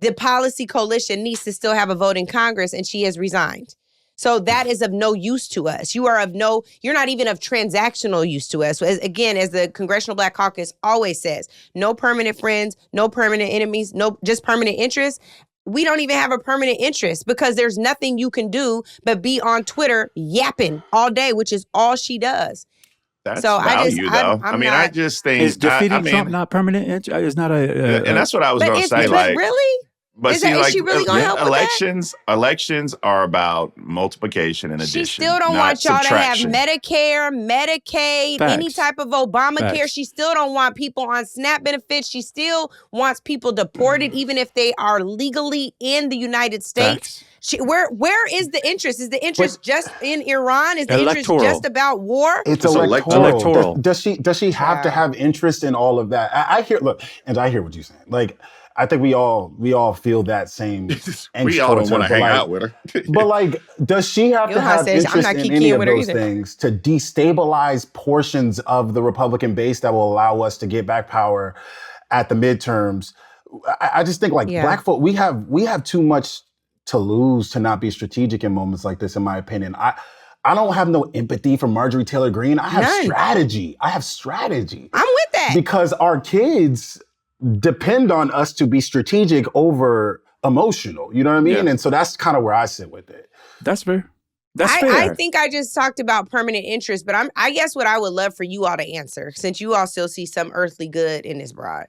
the policy coalition needs to still have a vote in Congress, and she has resigned. So that is of no use to us. You're not even of transactional use to us. As the Congressional Black Caucus always says, no permanent friends, no permanent enemies, no just permanent interests. We don't even have a permanent interest because there's nothing you can do but be on Twitter yapping all day, which is all she does. That's so value, though. I just think is defeating Trump not permanent. It's not a. And that's what I was going to say. But really. But is she really going to help elections? With that? Elections are about multiplication and addition. She still don't want y'all to have Medicare, Medicaid, any type of Obamacare. Facts. She still don't want people on SNAP benefits. She still wants people deported, even if they are legally in the United States. Where is the interest? Is the interest just in Iran? Is the interest just about war? It's electoral. Does she have to have interest in all of that? I hear what you're saying. Like, I think we all feel that same angst. We all don't want to hang out with her. But like, does she have to have interest in any of those things to destabilize portions of the Republican base that will allow us to get back power at the midterms? I just think Black folk, we have too much to lose to not be strategic in moments like this, in my opinion. I don't have no empathy for Marjorie Taylor Greene. I have strategy. I'm with that. Because our kids depend on us to be strategic over emotional. You know what I mean? Yeah. And so that's kind of where I sit with it. That's fair. That's fair. I think I just talked about permanent interest, but I guess what I would love for you all to answer, since you all still see some earthly good in this broad.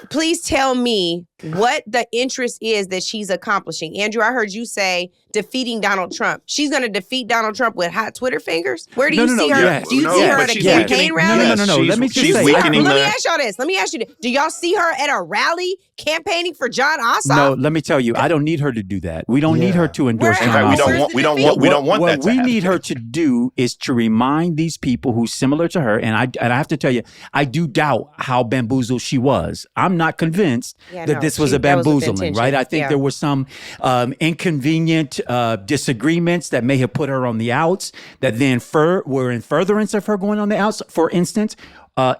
Please tell me what the interest is that she's accomplishing. Andrew, I heard you say defeating Donald Trump. She's going to defeat Donald Trump with hot Twitter fingers? Where do you see her? Yes. Do you see her at a campaign rally? No. Let me just say. Let me ask y'all this. Do y'all see her at a rally campaigning for John Ossoff? No, let me tell you. I don't need her to do that. We don't need her to endorse John Ossoff. We don't want that. What we need her to do is to remind these people who's similar to her, and I have to tell you, I do doubt how bamboozled she was. I'm not convinced that this was a bamboozling, right? I think there were some inconvenient disagreements that may have put her on the outs that then were in furtherance of her going on the outs. For instance,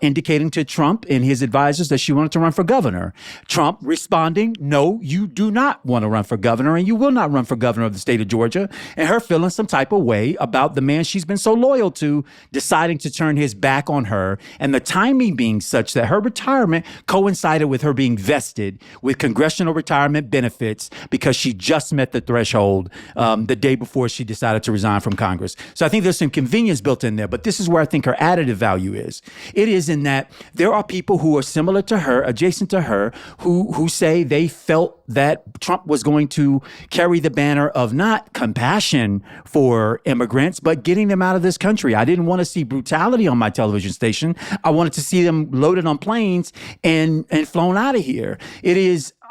indicating to Trump and his advisors that she wanted to run for governor. Trump responding, no, you do not want to run for governor and you will not run for governor of the state of Georgia. And her feeling some type of way about the man she's been so loyal to deciding to turn his back on her, and the timing being such that her retirement coincided with her being vested with congressional retirement benefits because she just met the threshold the day before she decided to resign from Congress. So I think there's some convenience built in there, but this is where I think her additive value is. It is in that there are people who are similar to her, adjacent to her, who say they felt that Trump was going to carry the banner of not compassion for immigrants, but getting them out of this country. I didn't want to see brutality on my television station. I wanted to see them loaded on planes and flown out of here.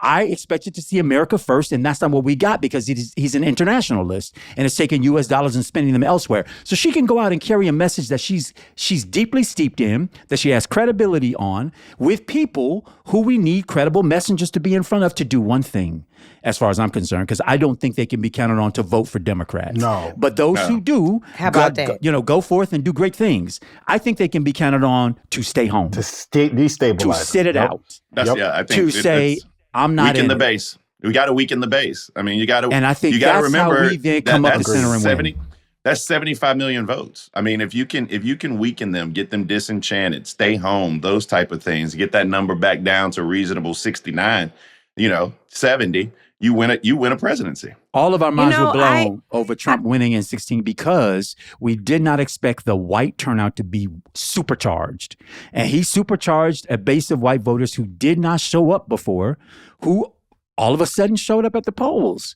I expected to see America first, and that's not what we got because he's an internationalist and is taking U.S. dollars and spending them elsewhere. So she can go out and carry a message that she's deeply steeped in, that she has credibility on, with people who we need credible messengers to be in front of to do one thing, as far as I'm concerned, because I don't think they can be counted on to vote for Democrats. No. But those who do, go forth and do great things. I think they can be counted on to stay home. To destabilize. To sit it out. I think to say, I'm not weaken the base. We got to weaken the base. I mean, you got to. And I think you got to remember how we then come up the center and win. That's 75 million votes. I mean, if you can weaken them, get them disenchanted, stay home, those type of things, get that number back down to reasonable 69, 70. you win a presidency. All of our minds were blown over Trump winning in 2016 because we did not expect the white turnout to be supercharged. And he supercharged a base of white voters who did not show up before, who all of a sudden showed up at the polls.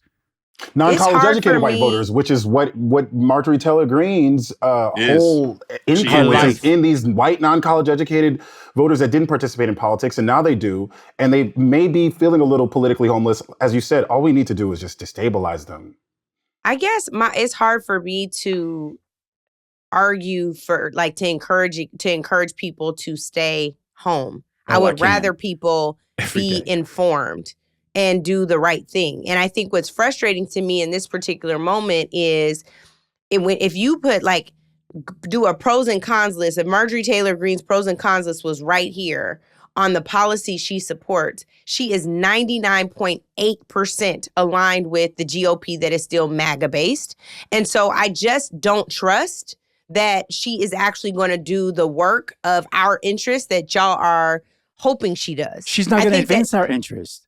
Non-college educated white voters, which is what Marjorie Taylor Greene's whole influence is in these white non-college educated voters that didn't participate in politics, and now they do, and they may be feeling a little politically homeless. As you said, all we need to do is just destabilize them. I guess it's hard for me to argue for to encourage people to stay home. I would rather people be informed and do the right thing. And I think what's frustrating to me in this particular moment is if you put do a pros and cons list, if Marjorie Taylor Greene's pros and cons list was right here on the policy she supports, she is 99.8% aligned with the GOP that is still MAGA based. And so I just don't trust that she is actually going to do the work of our interests that y'all are hoping she does. She's not going to advance our interests.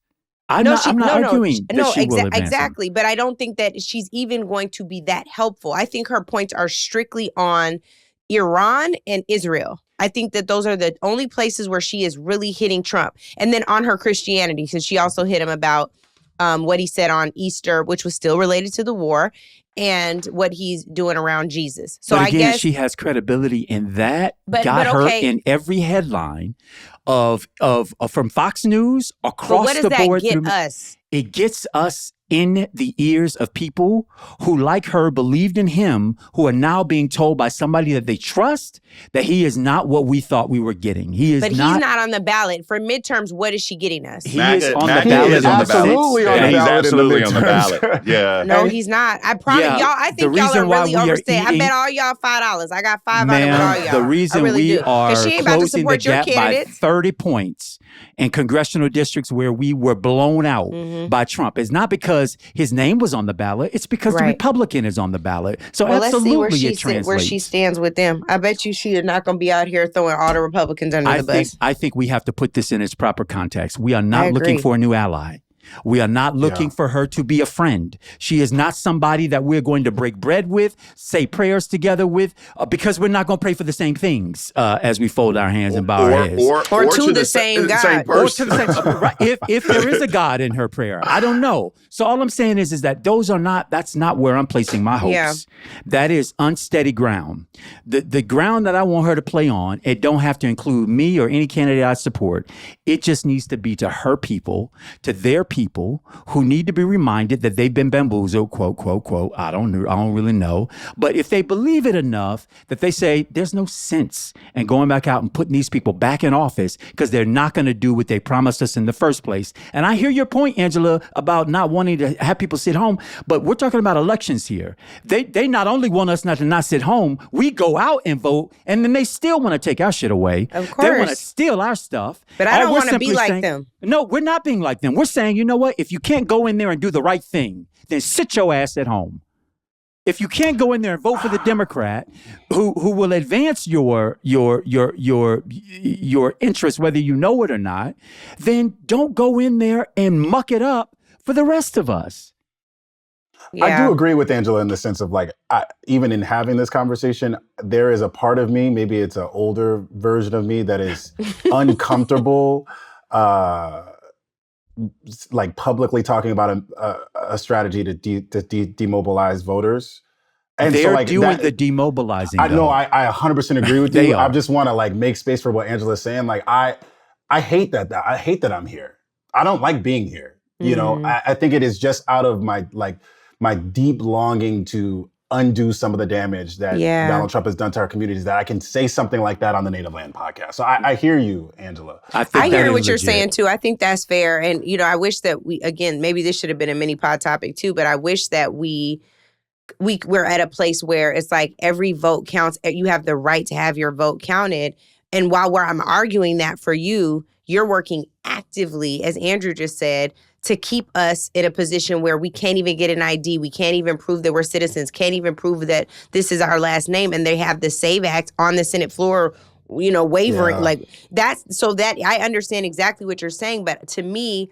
I'm not arguing that she will advance exactly. But I don't think that she's even going to be that helpful. I think her points are strictly on Iran and Israel. I think that those are the only places where she is really hitting Trump. And then on her Christianity, since she also hit him about what he said on Easter, which was still related to the war, and what he's doing around Jesus. So but again, I guess she has credibility in that. Got her in every headline of from Fox News across the board. But what does that get us? It gets us in the ears of people who, like her, believed in him, who are now being told by somebody that they trust that he is not what we thought we were getting. He's not on the ballot. For midterms, what is she getting us? He is on the ballot. He's absolutely on the ballot. Yeah. No, he's not. I promise y'all, I think y'all are really overstaying. I bet all y'all $5. I got $5 out of all y'all. The reason we are closing the gap by 30 points in congressional districts where we were blown out by Trump is not because his name was on the ballot. It's because the Republican is on the ballot. So absolutely it translates. Where she stands with them. I bet you she is not going to be out here throwing all the Republicans under the bus. I think we have to put this in its proper context. We are not looking for a new ally. We are not looking for her to be a friend. She is not somebody that we're going to break bread with, say prayers together with, because we're not going to pray for the same things as we fold our hands and bow our heads. Or to the same God. Or to the same, right. If there is a God in her prayer, I don't know. So all I'm saying is that that's not where I'm placing my hopes. Yeah. That is unsteady ground. The ground that I want her to play on, it don't have to include me or any candidate I support. It just needs to be to her people, to their people who need to be reminded that they've been bamboozled, quote, quote, quote. I don't really know. But if they believe it enough that they say there's no sense in going back out and putting these people back in office because they're not going to do what they promised us in the first place. And I hear your point, Angela, about not wanting to have people sit home, but we're talking about elections here. They not only want us not to not sit home, we go out and vote, and then they still want to take our shit away. Of course. They want to steal our stuff. But I don't want to be like them. No, we're not being like them. We're saying, you know what? If you can't go in there and do the right thing, then sit your ass at home. If you can't go in there and vote for the Democrat who will advance your interests, whether you know it or not, then don't go in there and muck it up for the rest of us. Yeah. I do agree with Angela in the sense of even in having this conversation, there is a part of me, maybe it's an older version of me that is uncomfortable publicly talking about a strategy to demobilize voters. And they're doing the demobilizing. I know. I 100% agree with you. I just want to make space for what Angela's saying. I hate that. I hate that I'm here. I don't like being here. You know, I think it is just out of my deep longing to undo some of the damage that Donald Trump has done to our communities, that I can say something like that on the Native Land podcast. So I hear you, Angela. I hear what you're saying too. I think that's fair. And, I wish that maybe this should have been a mini pod topic too, but I wish that we're at a place where it's like every vote counts. You have the right to have your vote counted. And while I'm arguing that for you, you're working actively, as Andrew just said, to keep us in a position where we can't even get an ID. We can't even prove that we're citizens, can't even prove that this is our last name. And they have the SAVE Act on the Senate floor, wavering that I understand exactly what you're saying. But to me,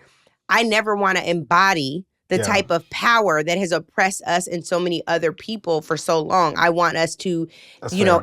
I never want to embody the type of power that has oppressed us and so many other people for so long. I want us to,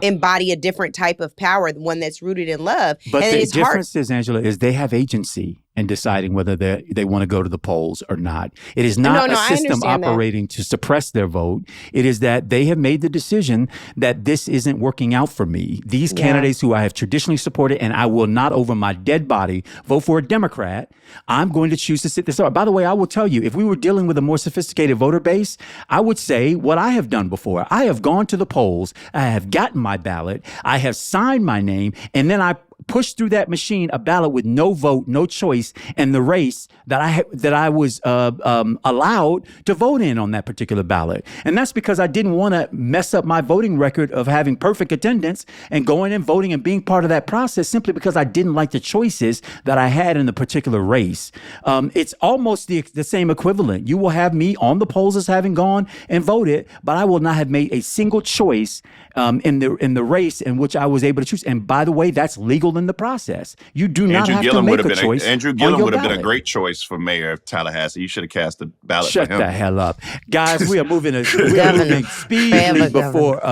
embody a different type of power, one that's rooted in love. But and the it's difference is, Angela, is they have agency in deciding whether they want to go to the polls or not. It is not a system operating to suppress their vote. It is that they have made the decision that this isn't working out for me. These candidates who I have traditionally supported, and I will not over my dead body vote for a Democrat, I'm going to choose to sit this out. By the way, I will tell you, if we were dealing with a more sophisticated voter base, I would say what I have done before. I have gone to the polls, I have gotten my ballot, I have signed my name, and then I pushed through that machine a ballot with no vote, no choice, and the race that I was allowed to vote in on that particular ballot. And that's because I didn't want to mess up my voting record of having perfect attendance and going and voting and being part of that process simply because I didn't like the choices that I had in the particular race. It's almost the same equivalent. You will have me on the polls as having gone and voted, but I will not have made a single choice in the race in which I was able to choose. And by the way, that's legal in the process. You do not have to make a choice. Andrew Gillum would have been a great choice for mayor of Tallahassee. You should have cast the ballot for him. Shut the hell up. Guys, we are moving speedily before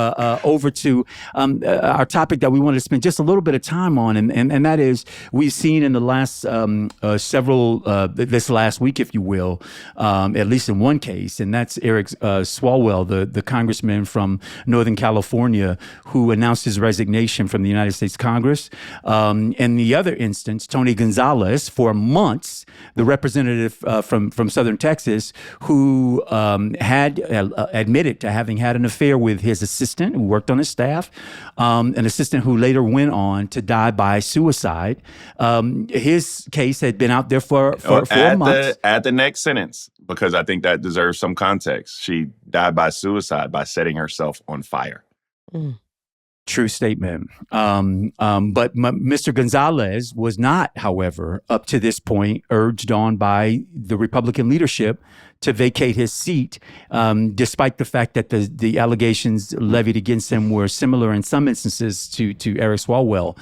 over to our topic that we wanted to spend just a little bit of time on. And that is, we've seen in the last this last week, if you will, at least in one case, and that's Eric Swalwell, the congressman from Northern California, who announced his resignation from the United States Congress. In the other instance, Tony Gonzalez, for months, the representative from Southern Texas, who had admitted to having had an affair with his assistant who worked on his staff, an assistant who later went on to die by suicide. His case had been out there for 4 months. Add the next sentence, because I think that deserves some context. She died by suicide by setting herself on fire. True statement. But Mr. Gonzalez was not, however, up to this point urged on by the Republican leadership to vacate his seat, despite the fact that the allegations levied against him were similar in some instances to Eric Swalwell.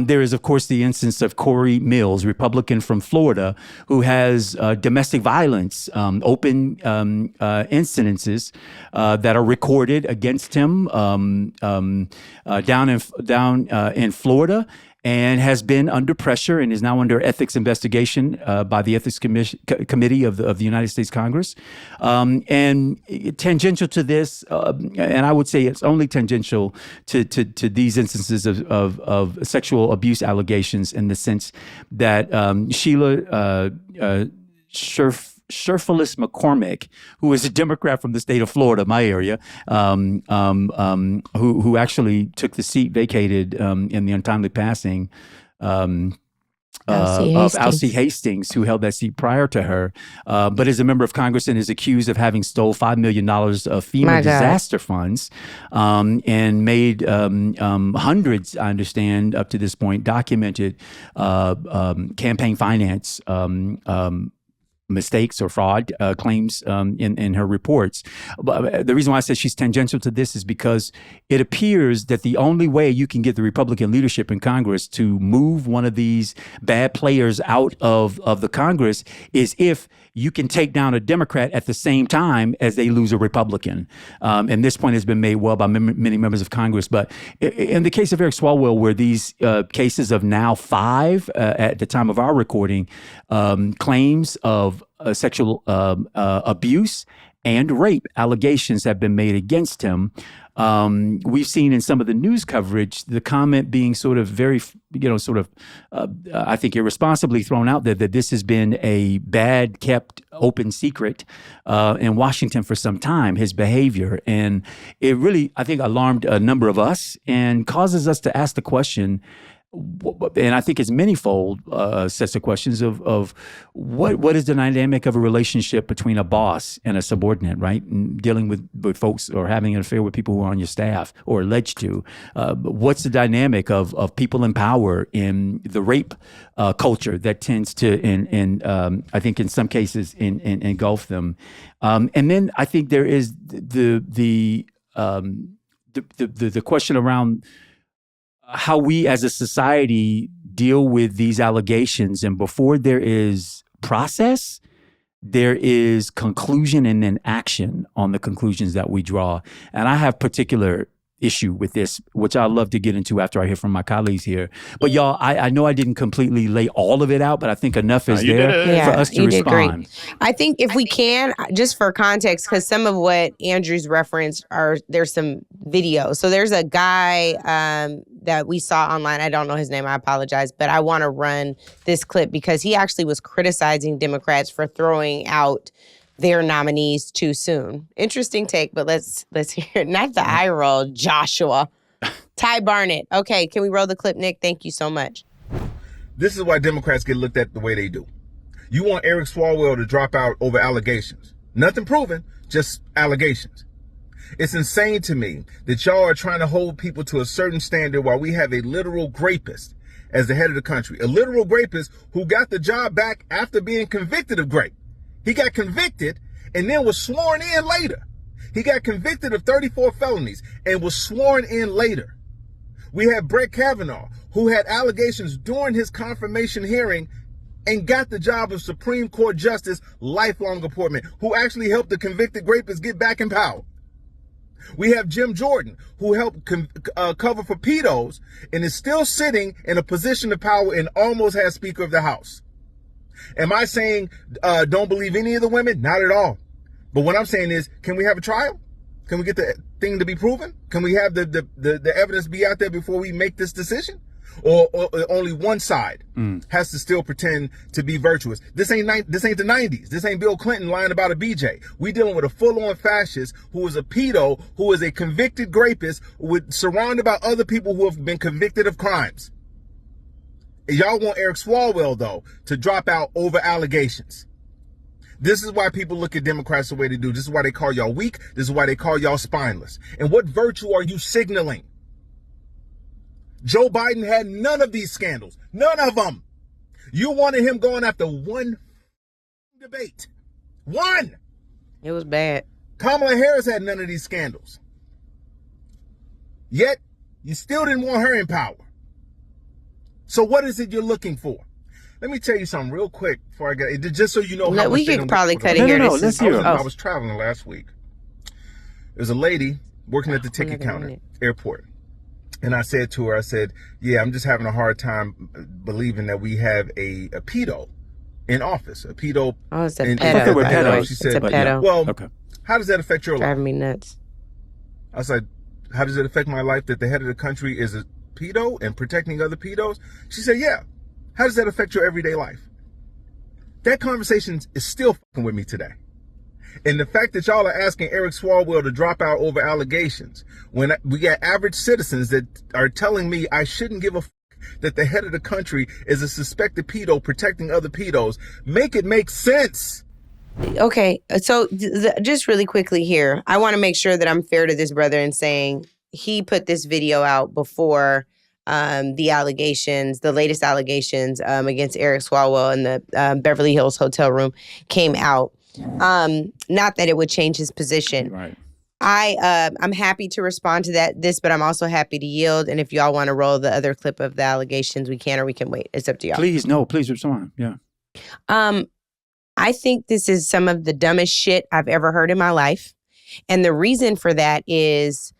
There is, of course, the instance of Corey Mills, Republican from Florida, who has domestic violence, open incidences that are recorded against him down in Florida, and has been under pressure and is now under ethics investigation by the Ethics Committee of the United States Congress. And tangential to this, and I would say it's only tangential to these instances of sexual abuse allegations, in the sense that Sheila Sherfilis McCormick, who is a Democrat from the state of Florida, my area, who actually took the seat vacated in the untimely passing of Alcee Hastings, who held that seat prior to her, but is a member of Congress and is accused of having stole $5 million of FEMA disaster funds, and made hundreds, I understand, up to this point, documented campaign finance mistakes or fraud claims in her reports. But the reason why I said she's tangential to this is because it appears that the only way you can get the Republican leadership in Congress to move one of these bad players out of the Congress is if you can take down a Democrat at the same time as they lose a Republican. And this point has been made well by many members of Congress. But in the case of Eric Swalwell, where these cases of now 5 at the time of our recording, claims of sexual abuse and rape allegations have been made against him. We've seen in some of the news coverage, the comment being sort of very, I think irresponsibly thrown out there that this has been a bad kept open secret in Washington for some time, his behavior. And it really, I think, alarmed a number of us and causes us to ask the question, and I think it's manyfold sets of questions of what is the dynamic of a relationship between a boss and a subordinate, right? And dealing with folks or having an affair with people who are on your staff or alleged to. What's the dynamic of people in power in the rape culture that tends to, I think in some cases, engulf them. And then I think there is the question around how we as a society deal with these allegations. And before there is process, there is conclusion and then action on the conclusions that we draw. And I have particular issue with this, which I'd love to get into after I hear from my colleagues here. But y'all, I know I didn't completely lay all of it out, but I think enough is there for us to respond. I think if we can, just for context, because some of what Andrew's referenced there's some videos. So there's a guy that we saw online. I don't know his name. I apologize. But I want to run this clip because he actually was criticizing Democrats for throwing out their nominees too soon. Interesting take, but let's hear it. Not the eye roll, Joshua. Ty Barnett. Okay, can we roll the clip, Nick? Thank you so much. This is why Democrats get looked at the way they do. You want Eric Swalwell to drop out over allegations. Nothing proven, just allegations. It's insane to me that y'all are trying to hold people to a certain standard while we have a literal rapist as the head of the country. A literal rapist who got the job back after being convicted of rape. He got convicted and then was sworn in later. He got convicted of 34 felonies and was sworn in later. We have Brett Kavanaugh, who had allegations during his confirmation hearing and got the job of Supreme Court Justice, lifelong appointment, who actually helped the convicted rapist get back in power. We have Jim Jordan, who helped cover for pedos and is still sitting in a position of power and almost has Speaker of the House. Am I saying don't believe any of the women? Not at all. But what I'm saying is, can we have a trial? Can we get the thing to be proven? Can we have the evidence be out there before we make this decision? Or only one side has to still pretend to be virtuous? This ain't the 90s. This ain't Bill Clinton lying about a BJ. We dealing with a full-on fascist who is a pedo, who is a convicted rapist, surrounded by other people who have been convicted of crimes. Y'all want Eric Swalwell, though, to drop out over allegations. This is why people look at Democrats the way they do. This is why they call y'all weak. This is why they call y'all spineless. And what virtue are you signaling? Joe Biden had none of these scandals. None of them. You wanted him going after one debate. One. It was bad. Kamala Harris had none of these scandals. Yet, you still didn't want her in power. So what is it you're looking for? Let me tell you something real quick before I get it, just so you know how we could probably cut it here. Let's hear it. I was traveling last week. There's a lady working at the ticket counter, airport. And I said to her, yeah, I'm just having a hard time believing that we have a pedo in office. A pedo. Oh, it's a pedo. She said, it's a pedo. Well, how does that affect your life? Driving me nuts. I was like, how does it affect my life that the head of the country is a pedo and protecting other pedos? She said, yeah. How does that affect your everyday life? That conversation is still fucking with me today. And the fact that y'all are asking Eric Swalwell to drop out over allegations, when we got average citizens that are telling me I shouldn't give a fuck that the head of the country is a suspected pedo protecting other pedos, make it make sense. Okay, so just really quickly here, I want to make sure that I'm fair to this brother in saying he put this video out before the allegations, the latest allegations against Eric Swalwell in the Beverly Hills hotel room came out. Not that it would change his position. Right. I'm happy to respond to this, but I'm also happy to yield. And if y'all want to roll the other clip of the allegations, we can, or we can wait. It's up to y'all. Please respond. Yeah. I think this is some of the dumbest shit I've ever heard in my life. And the reason for that is,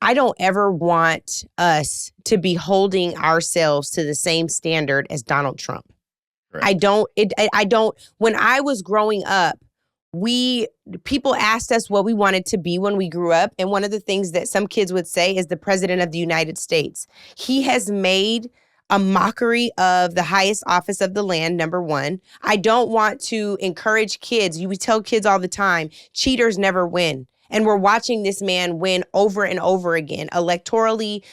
I don't ever want us to be holding ourselves to the same standard as Donald Trump. Right. I don't, when I was growing up, people asked us what we wanted to be when we grew up. And one of the things that some kids would say is the president of the United States. He has made a mockery of the highest office of the land, number one. I don't want to encourage kids. We tell kids all the time, cheaters never win. And we're watching this man win over and over again, electorally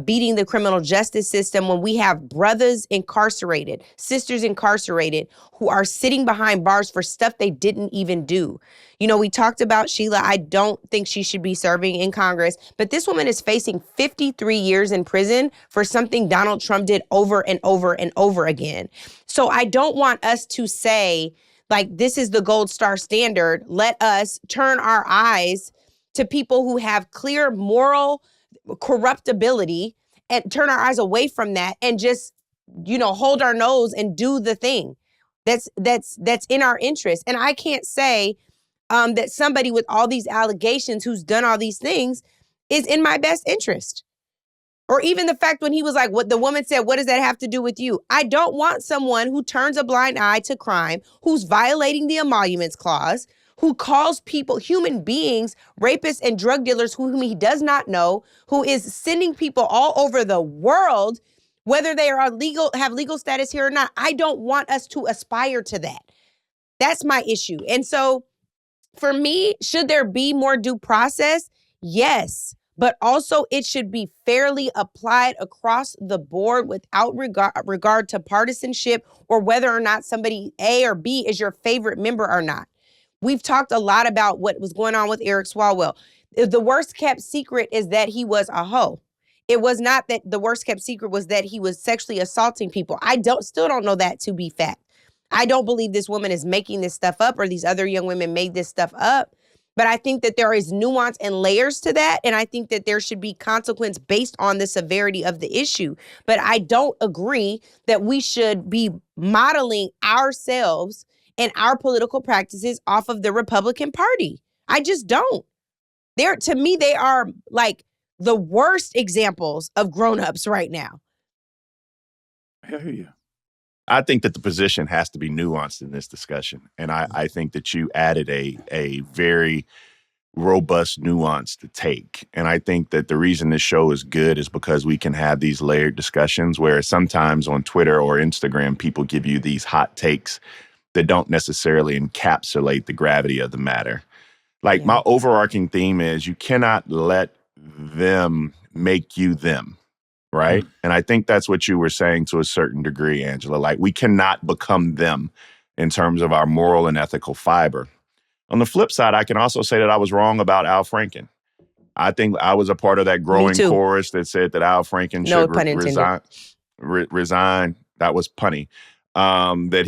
beating the criminal justice system when we have brothers incarcerated, sisters incarcerated, who are sitting behind bars for stuff they didn't even do. You know, we talked about Sheila. I don't think she should be serving in Congress, but this woman is facing 53 years in prison for something Donald Trump did over and over and over again. So I don't want us to say, like, this is the gold star standard. Let us turn our eyes to people who have clear moral corruptibility and turn our eyes away from that and just, hold our nose and do the thing. that's in our interest. And I can't say that somebody with all these allegations who's done all these things is in my best interest. Or even the fact when he was like, what the woman said, what does that have to do with you? I don't want someone who turns a blind eye to crime, who's violating the emoluments clause, who calls people, human beings, rapists and drug dealers whom he does not know, who is sending people all over the world, whether they are legal, have legal status here or not. I don't want us to aspire to that. That's my issue. And so for me, should there be more due process? Yes. But also it should be fairly applied across the board without regard to partisanship or whether or not somebody A or B is your favorite member or not. We've talked a lot about what was going on with Eric Swalwell. The worst kept secret is that he was a hoe. It was not that the worst kept secret was that he was sexually assaulting people. I still don't know that to be fact. I don't believe this woman is making this stuff up or these other young women made this stuff up. But I think that there is nuance and layers to that. And I think that there should be consequence based on the severity of the issue. But I don't agree that we should be modeling ourselves and our political practices off of the Republican Party. I just don't. To me, they are like the worst examples of grown-ups right now. I hear you. I think that the position has to be nuanced in this discussion. And I think that you added a very robust nuance to take. And I think that the reason this show is good is because we can have these layered discussions where sometimes on Twitter or Instagram, people give you these hot takes that don't necessarily encapsulate the gravity of the matter. Like my overarching theme is you cannot let them make you them. Right. And I think that's what you were saying to a certain degree, Angela. Like we cannot become them in terms of our moral and ethical fiber. On the flip side, I can also say that I was wrong about Al Franken. I think I was a part of that growing chorus that said that Al Franken should resign. That was punny. That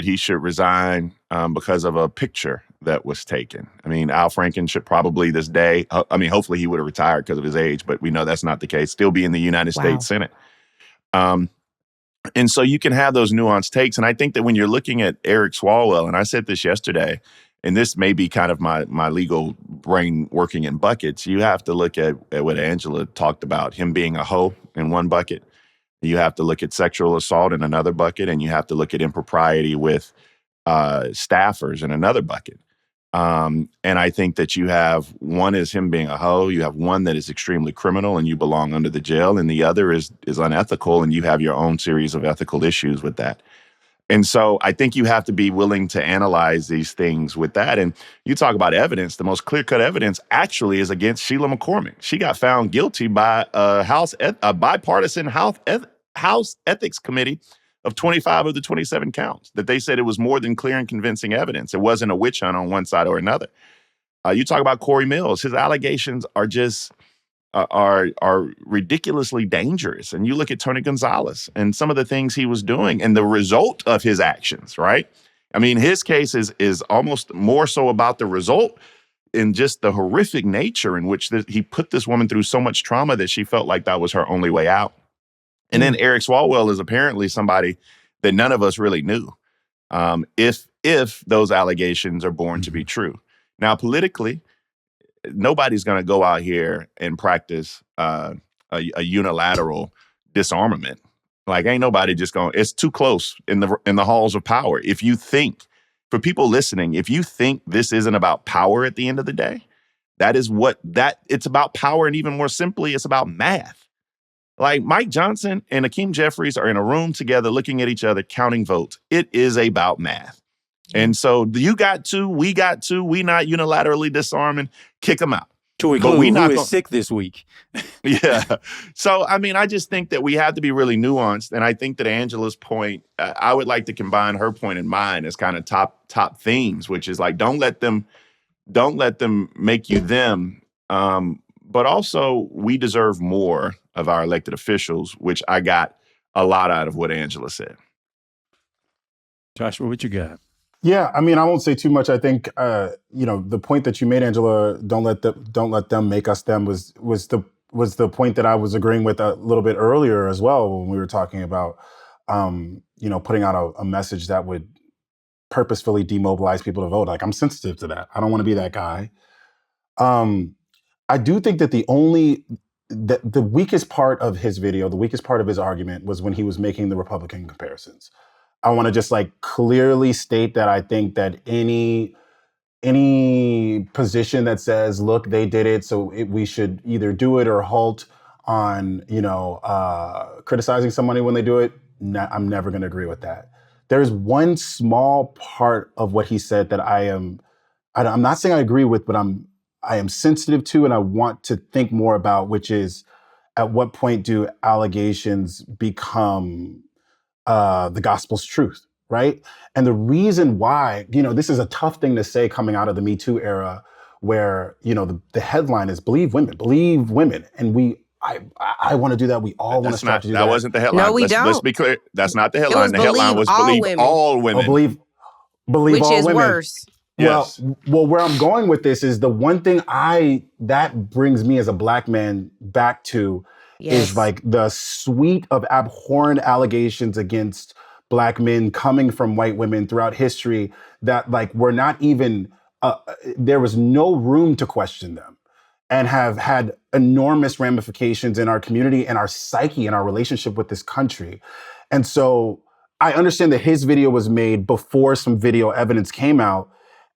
he should resign because of a picture that was taken. I mean, Al Franken should probably this day, hopefully he would have retired because of his age, but we know that's not the case, still be in the United States Senate. And so you can have those nuanced takes. And I think that when you're looking at Eric Swalwell, and I said this yesterday, and this may be kind of my legal brain working in buckets, you have to look at what Angela talked about, him being a hoe in one bucket. You have to look at sexual assault in another bucket, and you have to look at impropriety with staffers in another bucket. And I think that you have one is him being a hoe, you have one that is extremely criminal and you belong under the jail, and the other is unethical and you have your own series of ethical issues with that. And so I think you have to be willing to analyze these things with that. And you talk about evidence, the most clear-cut evidence actually is against Sheila McCormick. She got found guilty by a bipartisan House Ethics Committee of 25 of the 27 counts, that they said it was more than clear and convincing evidence. It wasn't a witch hunt on one side or another. You talk about Corey Mills. His allegations are just are ridiculously dangerous. And you look at Tony Gonzalez and some of the things he was doing and the result of his actions, right? I mean, his case is almost more so about the result in just the horrific nature in which he put this woman through so much trauma that she felt like that was her only way out. And then Eric Swalwell is apparently somebody that none of us really knew, if those allegations are born to be true. Now, politically, nobody's going to go out here and practice a unilateral disarmament. Like, ain't nobody just going. It's too close in the halls of power. If you think, for people listening, if you think this isn't about power at the end of the day, it's about power, and even more simply, it's about math. Like Mike Johnson and Hakeem Jeffries are in a room together looking at each other, counting votes. It is about math. And so you got two, we got two, we not unilaterally disarming, kick them out. To include who is sick this week. Yeah. So, I mean, I just think that we have to be really nuanced. And I think that Angela's point, I would like to combine her point and mine as kind of top themes, which is like, don't let them make you them. But also, we deserve more of our elected officials, which I got a lot out of what Angela said. Joshua, what you got? Yeah, I mean, I won't say too much. I think the point that you made, Angela, don't let them make us them was the point that I was agreeing with a little bit earlier as well when we were talking about putting out a message that would purposefully demobilize people to vote. Like, I'm sensitive to that. I don't want to be that guy. I do think that the weakest part of his video, the weakest part of his argument was when he was making the Republican comparisons. I want to just like clearly state that I think that any position that says, look, they did it, so we should either do it or halt on, criticizing somebody when they do it, I'm never going to agree with that. There's one small part of what he said that I'm not saying I agree with, but I am sensitive to, and I want to think more about, which is, at what point do allegations become the gospel's truth, right? And the reason why, this is a tough thing to say coming out of the Me Too era, where, the headline is believe women. And I want to do that. We all want to start to do that. That wasn't the headline. No, we don't. Let's be clear. That's not the headline. The headline was believe all women. Oh, believe Which all is women. Worse. Yes. Well, where I'm going with this is the one thing that brings me as a Black man back to is like the suite of abhorrent allegations against Black men coming from white women throughout history that like were not even, there was no room to question them, and have had enormous ramifications in our community and our psyche and our relationship with this country. And so I understand that his video was made before some video evidence came out.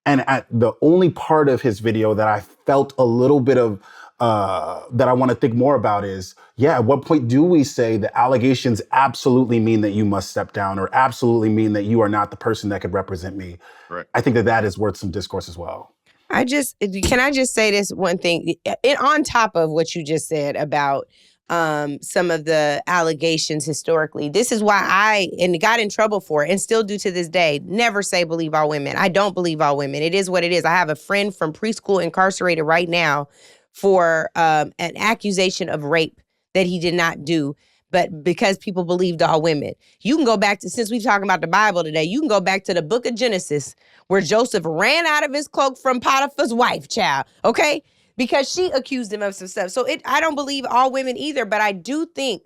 And at the only part of his video that I felt a little bit of, that I want to think more about is, at what point do we say the allegations absolutely mean that you must step down, or absolutely mean that you are not the person that could represent me? Right. I think that is worth some discourse as well. Can I just say this one thing? On top of what you just said about some of the allegations historically, this is why I got in trouble for it, and still do to this day, never say believe all women. I don't believe all women. It is what it is. I have a friend from preschool incarcerated right now for an accusation of rape that he did not do, but because people believed all women. You can go back to, since we're talking about the Bible today, you can go back to the book of Genesis, where Joseph ran out of his cloak from Potiphar's wife, child, okay? Because she accused him of some stuff. So I don't believe all women either, but I do think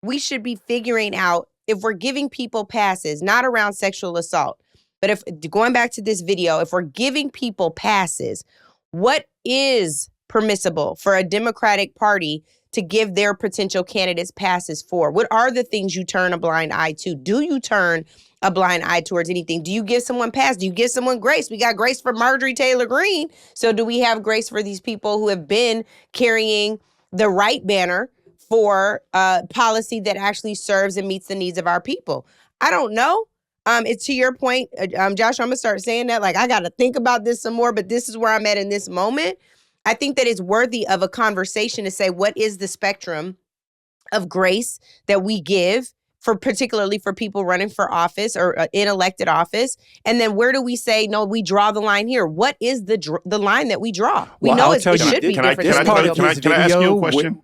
we should be figuring out, if we're giving people passes, not around sexual assault, but if, going back to this video, if we're giving people passes, what is permissible for a Democratic Party to give their potential candidates passes for? What are the things you turn a blind eye to? Do you turn a blind eye towards anything? Do you give someone pass? Do you give someone grace? We got grace for Marjorie Taylor Greene. So do we have grace for these people who have been carrying the right banner for policy that actually serves and meets the needs of our people? I don't know. It's to your point, Josh, I'm going to start saying that. Like, I got to think about this some more, but this is where I'm at in this moment. I think that it's worthy of a conversation to say, what is the spectrum of grace that we give, particularly for people running for office or in elected office? And then where do we say, no, we draw the line here? What is the line that we draw? We know it should be different. Can I ask you a question?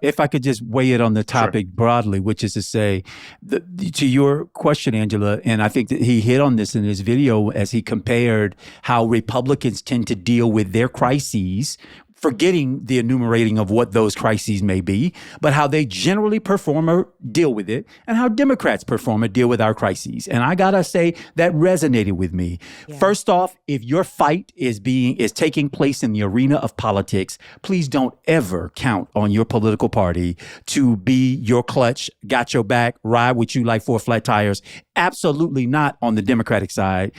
If I could just weigh it on the topic broadly, which is to say, to your question, Angela, and I think that he hit on this in his video as he compared how Republicans tend to deal with their crises, forgetting the enumerating of what those crises may be, but how they generally perform or deal with it, and how Democrats perform or deal with our crises. And I gotta say, that resonated with me. Yeah. First off, if your fight is taking place in the arena of politics, please don't ever count on your political party to be your clutch, got your back, ride with you like 4 flat tires. Absolutely not on the Democratic side.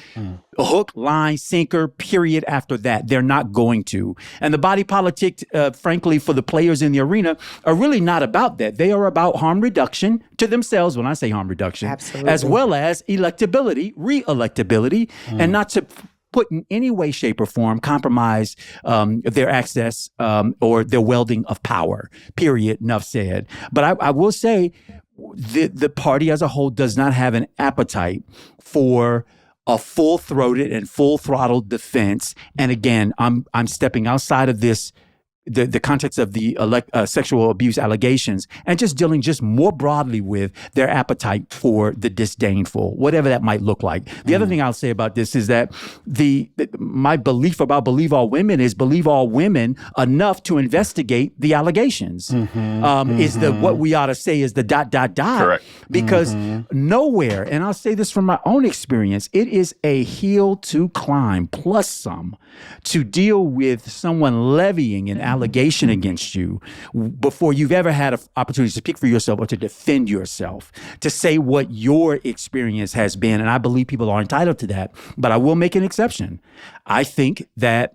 Hook, line, sinker, period after that. They're not going to. And the body politic, frankly, for the players in the arena are really not about that. They are about harm reduction to themselves, when I say harm reduction, as well as electability, re-electability, and not to put in any way, shape, or form compromise their access or their welding of power, period, enough said. But I will say the party as a whole does not have an appetite for a full-throated and full-throttled defense. And again, I'm stepping outside of this the context of the sexual abuse allegations, and just dealing just more broadly with their appetite for the disdainful, whatever that might look like. The other thing I'll say about this is that my belief about believe all women is believe all women enough to investigate the allegations. Is what we ought to say is the ... Correct. Because nowhere, and I'll say this from my own experience, it is a hill to climb plus some to deal with someone levying an allegation against you before you've ever had an opportunity to speak for yourself or to defend yourself, to say what your experience has been. And I believe people are entitled to that, but I will make an exception. I think that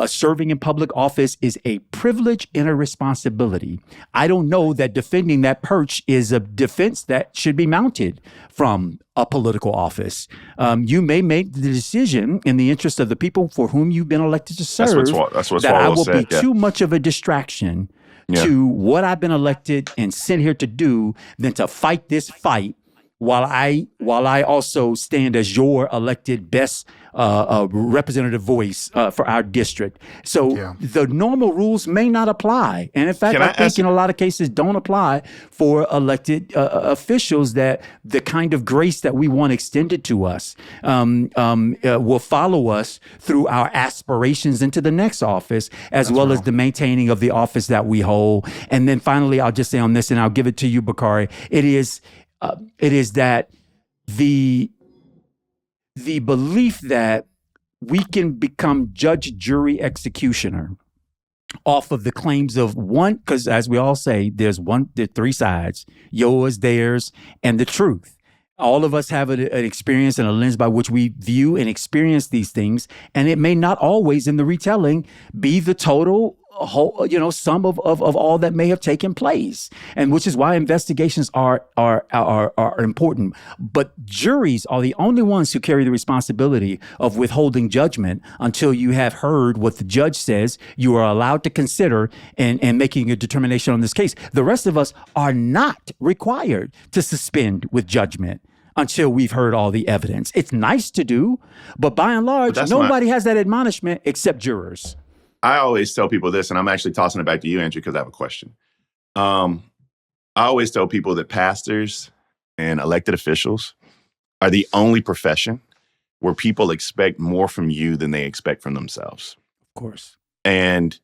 serving in public office is a privilege and a responsibility. I don't know that defending that perch is a defense that should be mounted from a political office. You may make the decision in the interest of the people for whom you've been elected to serve that's what that I Swalwell will said, be too much of a distraction to what I've been elected and sent here to do than to fight this fight while I also stand as your elected best representative voice for our district. So the normal rules may not apply. And in fact, I think in a lot of cases don't apply for elected officials, that the kind of grace that we want extended to us will follow us through our aspirations into the next office, as well as the maintaining of the office that we hold. And then finally, I'll just say on this, and I'll give it to you, Bakari, it is that the belief that we can become judge, jury, executioner off of the claims of one, because as we all say, there are three sides: yours, theirs, and the truth. All of us have an experience and a lens by which we view and experience these things, and it may not always in the retelling be the total whole, sum of all that may have taken place, and which is why investigations are important. But juries are the only ones who carry the responsibility of withholding judgment until you have heard what the judge says you are allowed to consider and making a determination on this case. The rest of us are not required to suspend with judgment until we've heard all the evidence. It's nice to do, but by and large, nobody has that admonishment except jurors. I always tell people this, and I'm actually tossing it back to you, Andrew, because I have a question. I always tell people that pastors and elected officials are the only profession where people expect more from you than they expect from themselves. Of course. And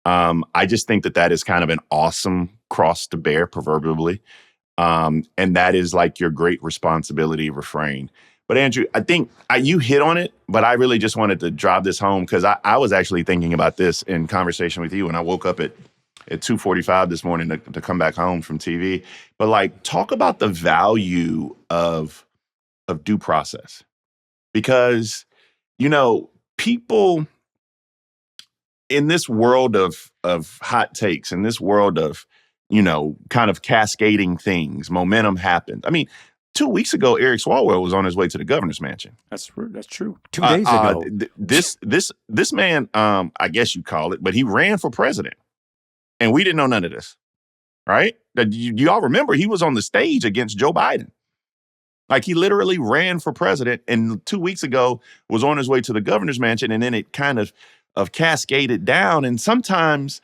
I just think that is kind of an awesome cross to bear, proverbially. And that is like your great responsibility refrain. But Andrew, I think you hit on it, but I really just wanted to drive this home because I was actually thinking about this in conversation with you when I woke up at 2:45 this morning to come back home from TV. But talk about the value of due process, because people in this world of hot takes, in this world of kind of cascading things, momentum happens. I mean, 2 weeks ago, Eric Swalwell was on his way to the governor's mansion. That's true. 2 days ago. This man, I guess you call it, but he ran for president. And we didn't know none of this, right? You all remember he was on the stage against Joe Biden. He literally ran for president, and 2 weeks ago was on his way to the governor's mansion, and then it kind of cascaded down. And sometimes,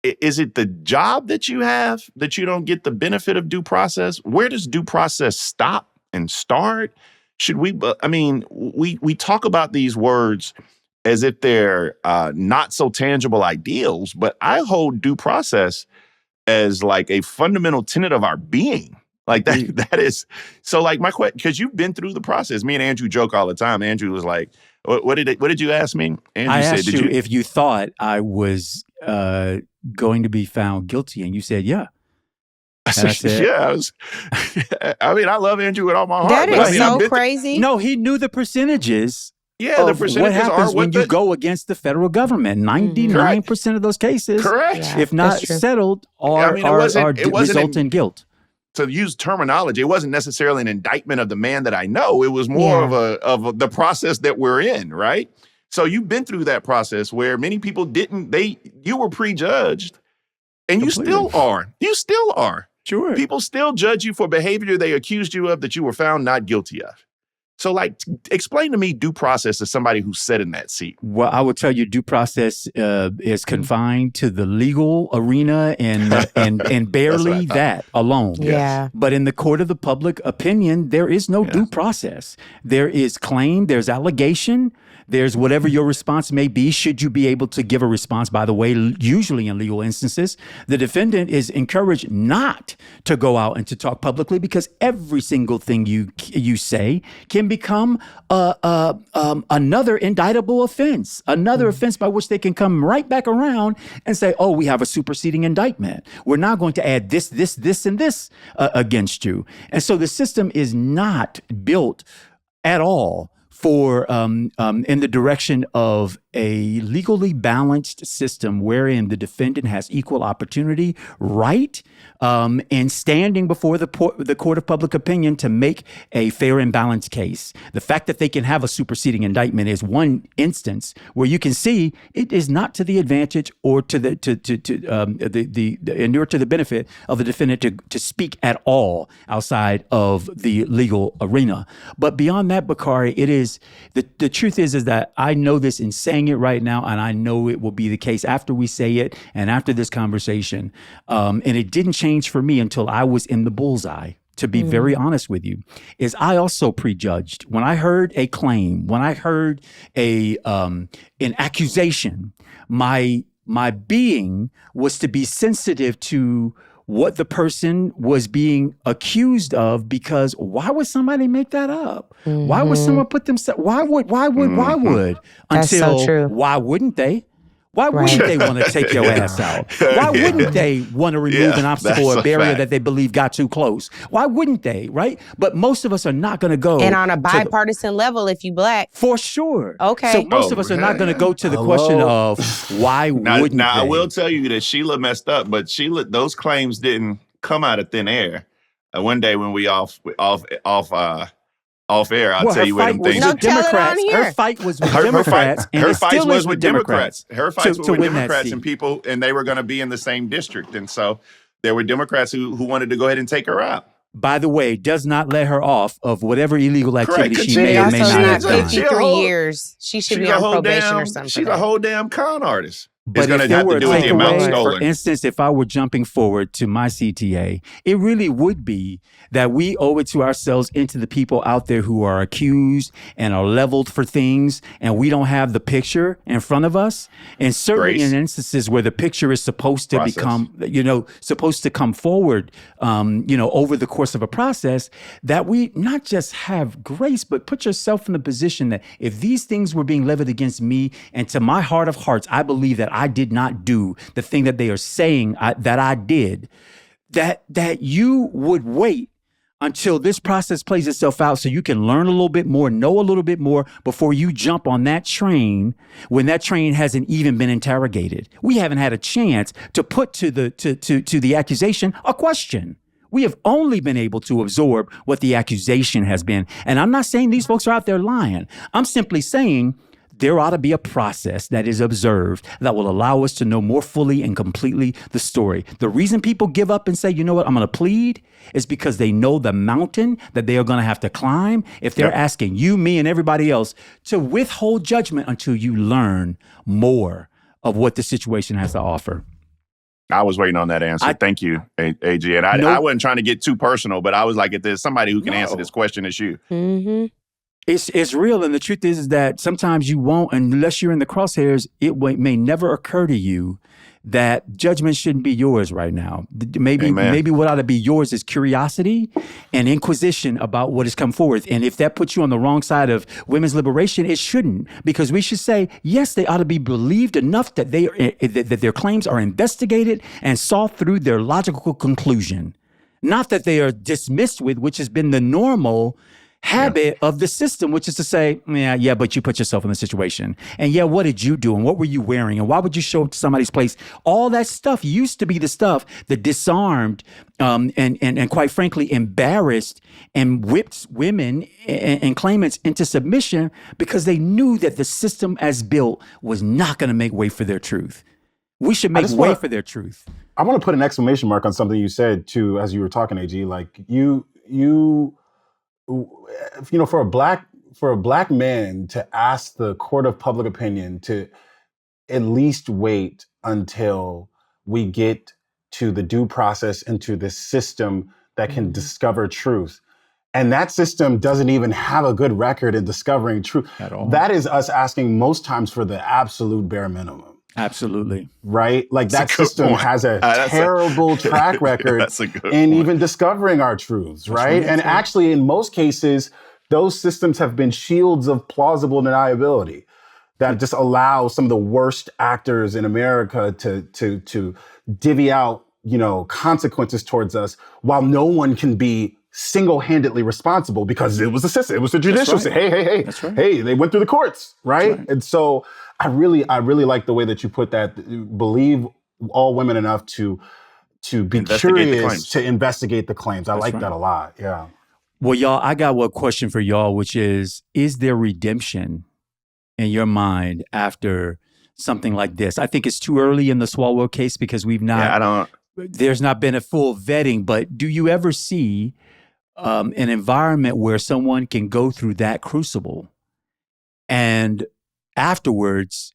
is it the job that you have that you don't get the benefit of due process? Where does due process stop and start? Should we, we talk about these words as if they're not so tangible ideals, but I hold due process as like a fundamental tenet of our being. That is, so my question, because you've been through the process. Me and Andrew joke all the time. Andrew was like, what did you ask me? Andrew I said, asked you if you thought I was going to be found guilty, and you said, yeah. I said, yeah. I love Andrew with all my heart. That is so crazy. No, he knew the percentages. Yeah, the percentages what happens when you go against the federal government. 99% of those cases, if not settled, result in guilt. To use terminology, it wasn't necessarily an indictment of the man that I know. It was more of the process that we're in, right? So you've been through that process where many people you were prejudged, and Completely. You still are. Sure. People still judge you for behavior they accused you of that you were found not guilty of. So, like, explain to me due process as somebody who's sat in that seat. Well, I will tell you, due process is confined to the legal arena and barely that alone. Yeah. But in the court of the public opinion, there is no due process. There is claim, there's allegation, there's whatever your response may be. Should you be able to give a response? By the way, usually in legal instances, the defendant is encouraged not to go out and to talk publicly, because every single thing you say can become another indictable offense, another offense by which they can come right back around and say, oh, we have a superseding indictment. We're now going to add this, and this against you. And so the system is not built at all for in the direction of a legally balanced system wherein the defendant has equal opportunity, right, and standing before the court of public opinion to make a fair and balanced case. The fact that they can have a superseding indictment is one instance where you can see it is not to the advantage or to the benefit of the defendant to speak at all outside of the legal arena. But beyond that, Bakari, it is the truth is that I know this in saying it right now, and I know it will be the case after we say it and after this conversation. And it didn't change for me until I was in the bullseye, to be very honest with you, is I also prejudged. When I heard a claim, when I heard an accusation, my being was to be sensitive to what the person was being accused of, because why would somebody make that up? Why would someone put themselves, why would, That's so until, true. why wouldn't they? Why wouldn't they want to take your ass out? Why wouldn't they want to remove an obstacle or a barrier that they believe got too close? Why wouldn't they, right? But most of us are not going to go. And on a bipartisan level, if you black. For sure. Okay. So most of us are not going to go to the question of why wouldn't now, they? I will tell you that Sheila messed up, but those claims didn't come out of thin air. One day when we off air, I'll tell you where them things. No, Democrats. Her fight was with Democrats. Her fight was with Democrats. Her fights were with Democrats seat. And people, and they were going to be in the same district. And so there were Democrats who wanted to go ahead and take her out. By the way, does not let her off of whatever illegal activity she may or may not have done. 53 years. She should be on probation or something. She's a whole damn con artist. But if there were a takeaway, for instance, if I were jumping forward to my CTA, it really would be that we owe it to ourselves and to the people out there who are accused and are leveled for things, and we don't have the picture in front of us. And certainly in instances where the picture is supposed to become, supposed to come forward, over the course of a process, that we not just have grace, but put yourself in the position that if these things were being leveled against me, and to my heart of hearts, I believe that I did not do the thing that they are saying that I did, that you would wait until this process plays itself out so you can learn a little bit more, know a little bit more before you jump on that train when that train hasn't even been interrogated. We haven't had a chance to put to the accusation a question. We have only been able to absorb what the accusation has been. And I'm not saying these folks are out there lying. I'm simply saying there ought to be a process that is observed that will allow us to know more fully and completely the story. The reason people give up and say, you know what, I'm going to plead, is because they know the mountain that they are going to have to climb if they're asking you, me, and everybody else to withhold judgment until you learn more of what the situation has to offer. I was waiting on that answer. Thank you, AG. And I wasn't trying to get too personal, but I was like, if there's somebody who can answer this question, it's you. Mm-hmm. It's real, and the truth is that sometimes you won't, unless you're in the crosshairs, it may never occur to you that judgment shouldn't be yours right now. Maybe what ought to be yours is curiosity and inquisition about what has come forth. And if that puts you on the wrong side of women's liberation, it shouldn't, because we should say, yes, they ought to be believed enough that that their claims are investigated and saw through their logical conclusion. Not that they are dismissed with, which has been the normal habit of the system, which is to say, but you put yourself in the situation. And what did you do? And what were you wearing? And why would you show up to somebody's place? All that stuff used to be the stuff that disarmed and quite frankly, embarrassed and whipped women and claimants into submission because they knew that the system as built was not going to make way for their truth. We should make way for their truth. I want to put an exclamation mark on something you said too, as you were talking, AG, like you for a black for a black man to ask the court of public opinion to at least wait until we get to the due process and to the system that can discover truth. And that system doesn't even have a good record in discovering truth. At all. That is us asking most times for the absolute bare minimum. Absolutely. Right? Like That's that a good system point. has a That's terrible track record That's a good in point. even discovering our truths, right? right. And actually, in most cases, those systems have been shields of plausible deniability that just allow some of the worst actors in America to divvy out, consequences towards us while no one can be single-handedly responsible because it was the system, it was the judicial system. Hey, That's right. hey, they went through the courts, right? right. And so I really like the way that you put that. Believe all women enough to be Investigate the curious claims. to investigate the claims. I like right. that a lot. Yeah. Well, y'all, I got one question for y'all, which is there redemption in your mind after something like this? I think it's too early in the Swalwell case because there's not been a full vetting, but do you ever see an environment where someone can go through that crucible and afterwards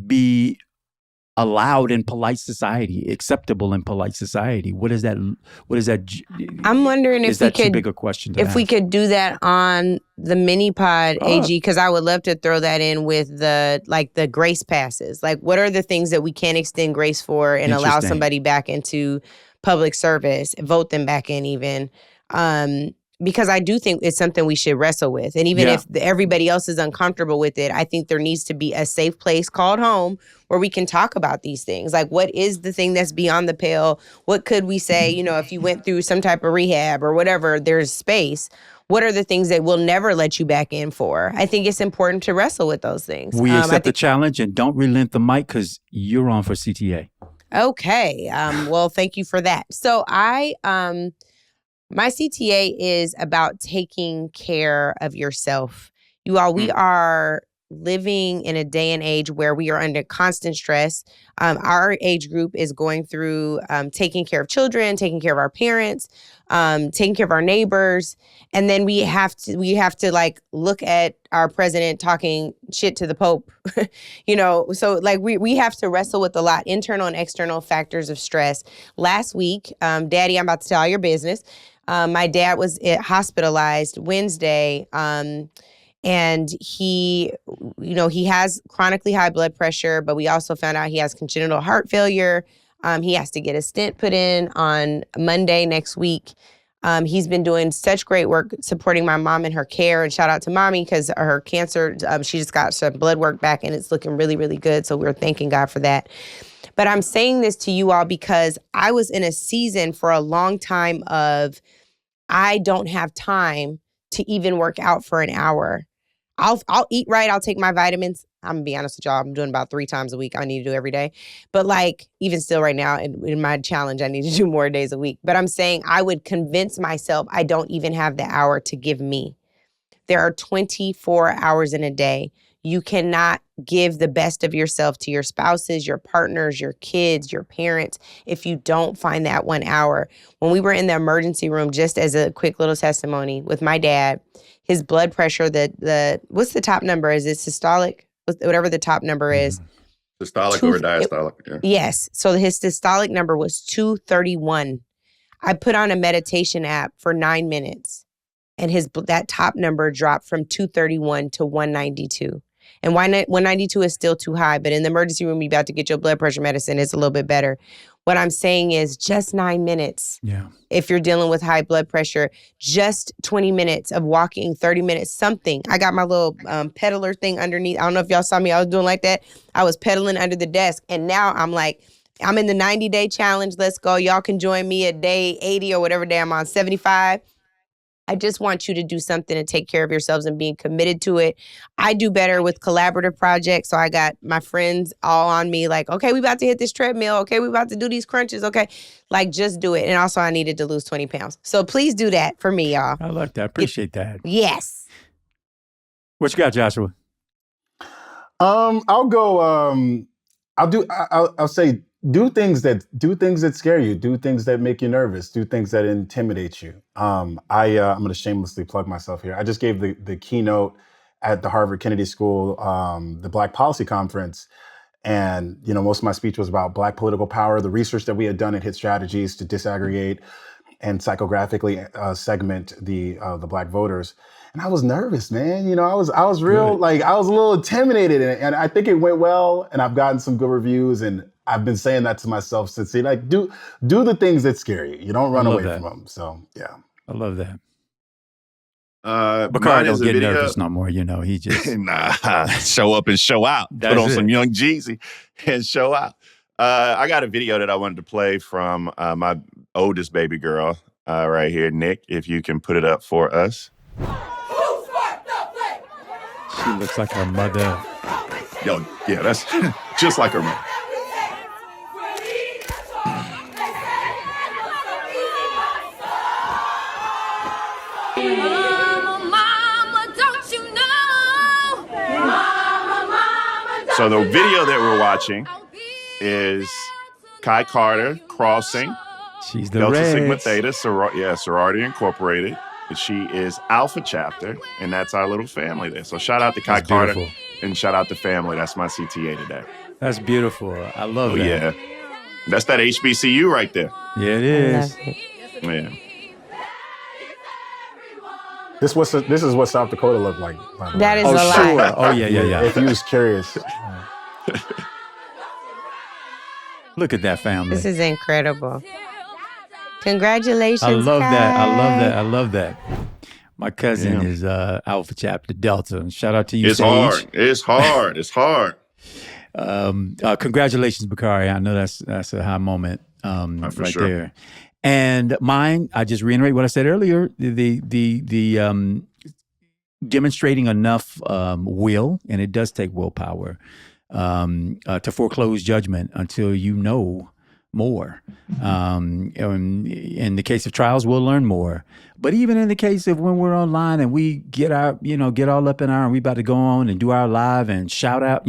be allowed in polite society, acceptable in polite society? What is that? I'm wondering is if we that too could, big a question to if we ask? could do that on the mini pod, AG, because I would love to throw that in with the grace passes. Like, what are the things that we can extend grace for and allow Interesting. somebody back into public service, vote them back in even? Because I do think it's something we should wrestle with. And even if everybody else is uncomfortable with it, I think there needs to be a safe place called home where we can talk about these things. Like, what is the thing that's beyond the pale? What could we say, if you went through some type of rehab or whatever, there's space. What are the things that we'll never let you back in for? I think it's important to wrestle with those things. We accept the challenge and don't relent the mic because you're on for CTA. Okay. Well, thank you for that. So my CTA is about taking care of yourself. You all, we are living in a day and age where we are under constant stress. Our age group is going through taking care of children, taking care of our parents, taking care of our neighbors. And then we have to like look at our president talking shit to the Pope, so like we have to wrestle with a lot, internal and external factors of stress. Last week, Daddy, I'm about to tell all your business. My dad was hospitalized Wednesday, and he has chronically high blood pressure, but we also found out he has congenital heart failure. He has to get a stent put in on Monday next week. He's been doing such great work supporting my mom in her care, and shout out to mommy because her cancer, she just got some blood work back and it's looking really, really good. So we're thanking God for that. But I'm saying this to you all because I was in a season for a long time of I don't have time to even work out for an hour. I'll eat right. I'll take my vitamins. I'm gonna be honest with y'all. I'm doing about 3 times a week. I need to do every day. But like, even still right now in my challenge, I need to do more days a week. But I'm saying I would convince myself I don't even have the hour to give me. There are 24 hours in a day. You cannot give the best of yourself to your spouses, your partners, your kids, your parents, if you don't find that 1 hour. When we were in the emergency room, just as a quick little testimony with my dad, his blood pressure, what's the top number? Is it systolic? Whatever the top number is. Systolic or diastolic. Yeah. Yes. So his systolic number was 231. I put on a meditation app for 9 minutes and that top number dropped from 231 to 192. And 192 is still too high, but in the emergency room, you're about to get your blood pressure medicine. It's a little bit better. What I'm saying is just 9 minutes. Yeah. If you're dealing with high blood pressure, just 20 minutes of walking, 30 minutes, something. I got my little peddler thing underneath. I don't know if y'all saw me. I was doing like that. I was pedaling under the desk. And now I'm like, I'm in the 90-day challenge. Let's go. Y'all can join me at day 80 or whatever day I'm on, 75. I just want you to do something to take care of yourselves and being committed to it. I do better with collaborative projects. So I got my friends all on me like, okay, we about to hit this treadmill. Okay, we about to do these crunches. Okay, like just do it. And also I needed to lose 20 pounds. So please do that for me, y'all. I like that. Appreciate that. Yes. What you got, Joshua? I'll go. I'll say do things that scare you. Do things that make you nervous. Do things that intimidate you. I'm going to shamelessly plug myself here. I just gave the keynote at the Harvard Kennedy School, the Black Policy Conference. And, most of my speech was about Black political power, the research that we had done at Hit Strategies to disaggregate and psychographically segment the Black voters. And I was nervous, man. I was real, I was a little intimidated, and I think it went well. And I've gotten some good reviews, and I've been saying that to myself since. Do the things that scare you. You don't run away from them. So yeah, I love that. Bakari don't get nervous no more. He just show up and show out. That's Put on it. some Young Jeezy and show out. I got a video that I wanted to play from my oldest baby girl right here, Nick. If you can put it up for us. She looks like her mother. Yo, yeah, that's just like her mother. So the video that we're watching is Kai Carter crossing She's the Delta Reds. Sigma Theta, Sorority Incorporated. She is Alpha Chapter, and that's our little family there. So shout out to Kai That's Carter beautiful. and shout out to family. That's my CTA today. That's beautiful. I love that. Yeah. That's that HBCU right there. Yeah, it is. Yeah. This is what South Dakota looked like. By the That way. is a lie. Sure. Oh, yeah. If you was curious. Look at that family. This is incredible. Congratulations, I love that. Kai. I love that. My cousin is Alpha Chapter Delta. Shout out to you, It's Sage. hard. It's hard. Congratulations, Bakari. I know that's a high moment right sure. there. And mine, I just reiterate what I said earlier. The demonstrating enough will, and it does take willpower, to foreclose judgment until you know more. In the case of trials, we'll learn more. But even in the case of when we're online and we get all up in our, and we about to go on and do our live and shout out,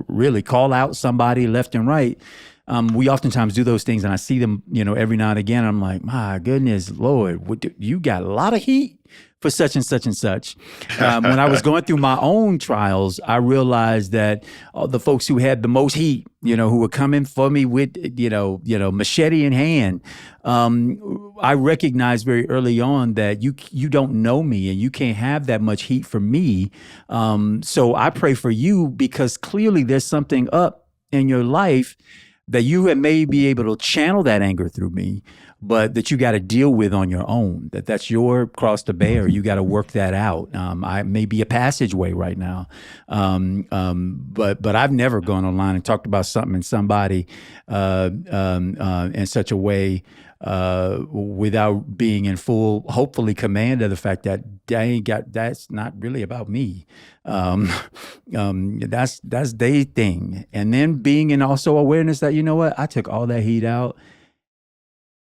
really call out somebody left and right. We oftentimes do those things, and I see them, every now and again. I'm like, my goodness, Lord, you got a lot of heat for such and such and such. When I was going through my own trials, I realized that the folks who had the most heat, who were coming for me with, machete in hand, I recognized very early on that you don't know me and you can't have that much heat for me. So I pray for you because clearly there's something up in your life that you may be able to channel that anger through me, but that you got to deal with on your own, that's your cross to bear. You got to work that out. I may be a passageway right now. But I've never gone online and talked about something in somebody in such a way without being in full, hopefully, command of the fact that that's not really about me. That's their thing. And then being in also awareness that, I took all that heat out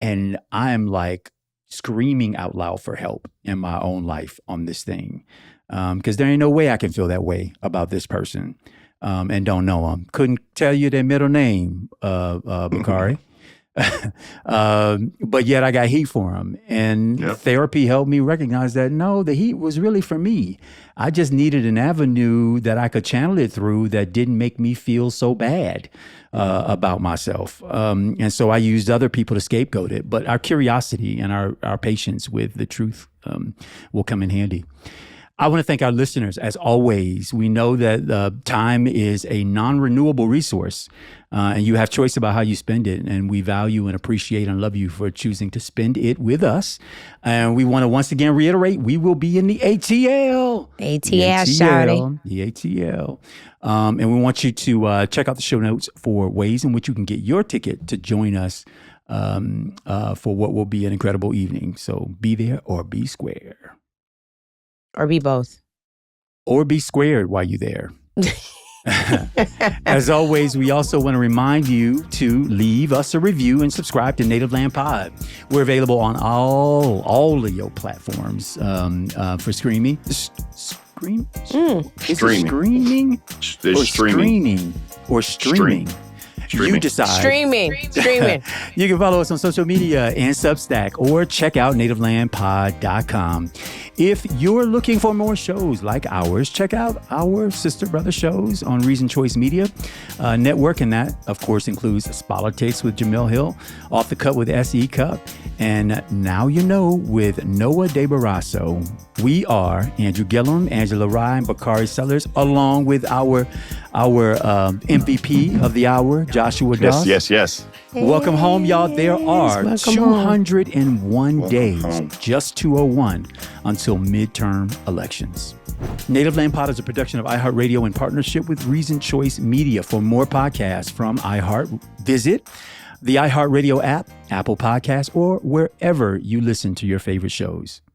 and I'm like screaming out loud for help in my own life on this thing. Because there ain't no way I can feel that way about this person and don't know them. Couldn't tell you their middle name, Bakari. But yet I got heat for him. And therapy helped me recognize that, no, the heat was really for me. I just needed an avenue that I could channel it through that didn't make me feel so bad about myself. And so I used other people to scapegoat it. But our curiosity and our patience with the truth will come in handy. I want to thank our listeners. As always, we know that time is a non-renewable resource, and you have choice about how you spend it. And we value and appreciate and love you for choosing to spend it with us. And we want to once again reiterate, we will be in the ATL. Shouty. The ATL. And we want you to check out the show notes for ways in which you can get your ticket to join us for what will be an incredible evening. So be there or be square. Or be both. Or be squared while you're there. As always, we also want to remind you to leave us a review and subscribe to Native Land Pod. We're available on all of your platforms for streaming. Streaming? Is it streaming? It's Or streaming? Or streaming? You decide. Streaming. You can follow us on social media and Substack or check out nativelandpod.com. If you're looking for more shows like ours, check out our sister brother shows on Reason Choice Media Network. And that, of course, includes Politics with Jamil Hill, Off the Cut with S.E. Cup, and Now You Know with Noah De Barrasso. We are Andrew Gillum, Angela Rye, and Bakari Sellers, along with our MVP of the hour, Joshua Doss. Yes. Welcome home, y'all. There are 201 days, just 201, until midterm elections. Native Land Pod is a production of iHeartRadio in partnership with Reason Choice Media. For more podcasts from iHeart, visit the iHeartRadio app, Apple Podcasts, or wherever you listen to your favorite shows.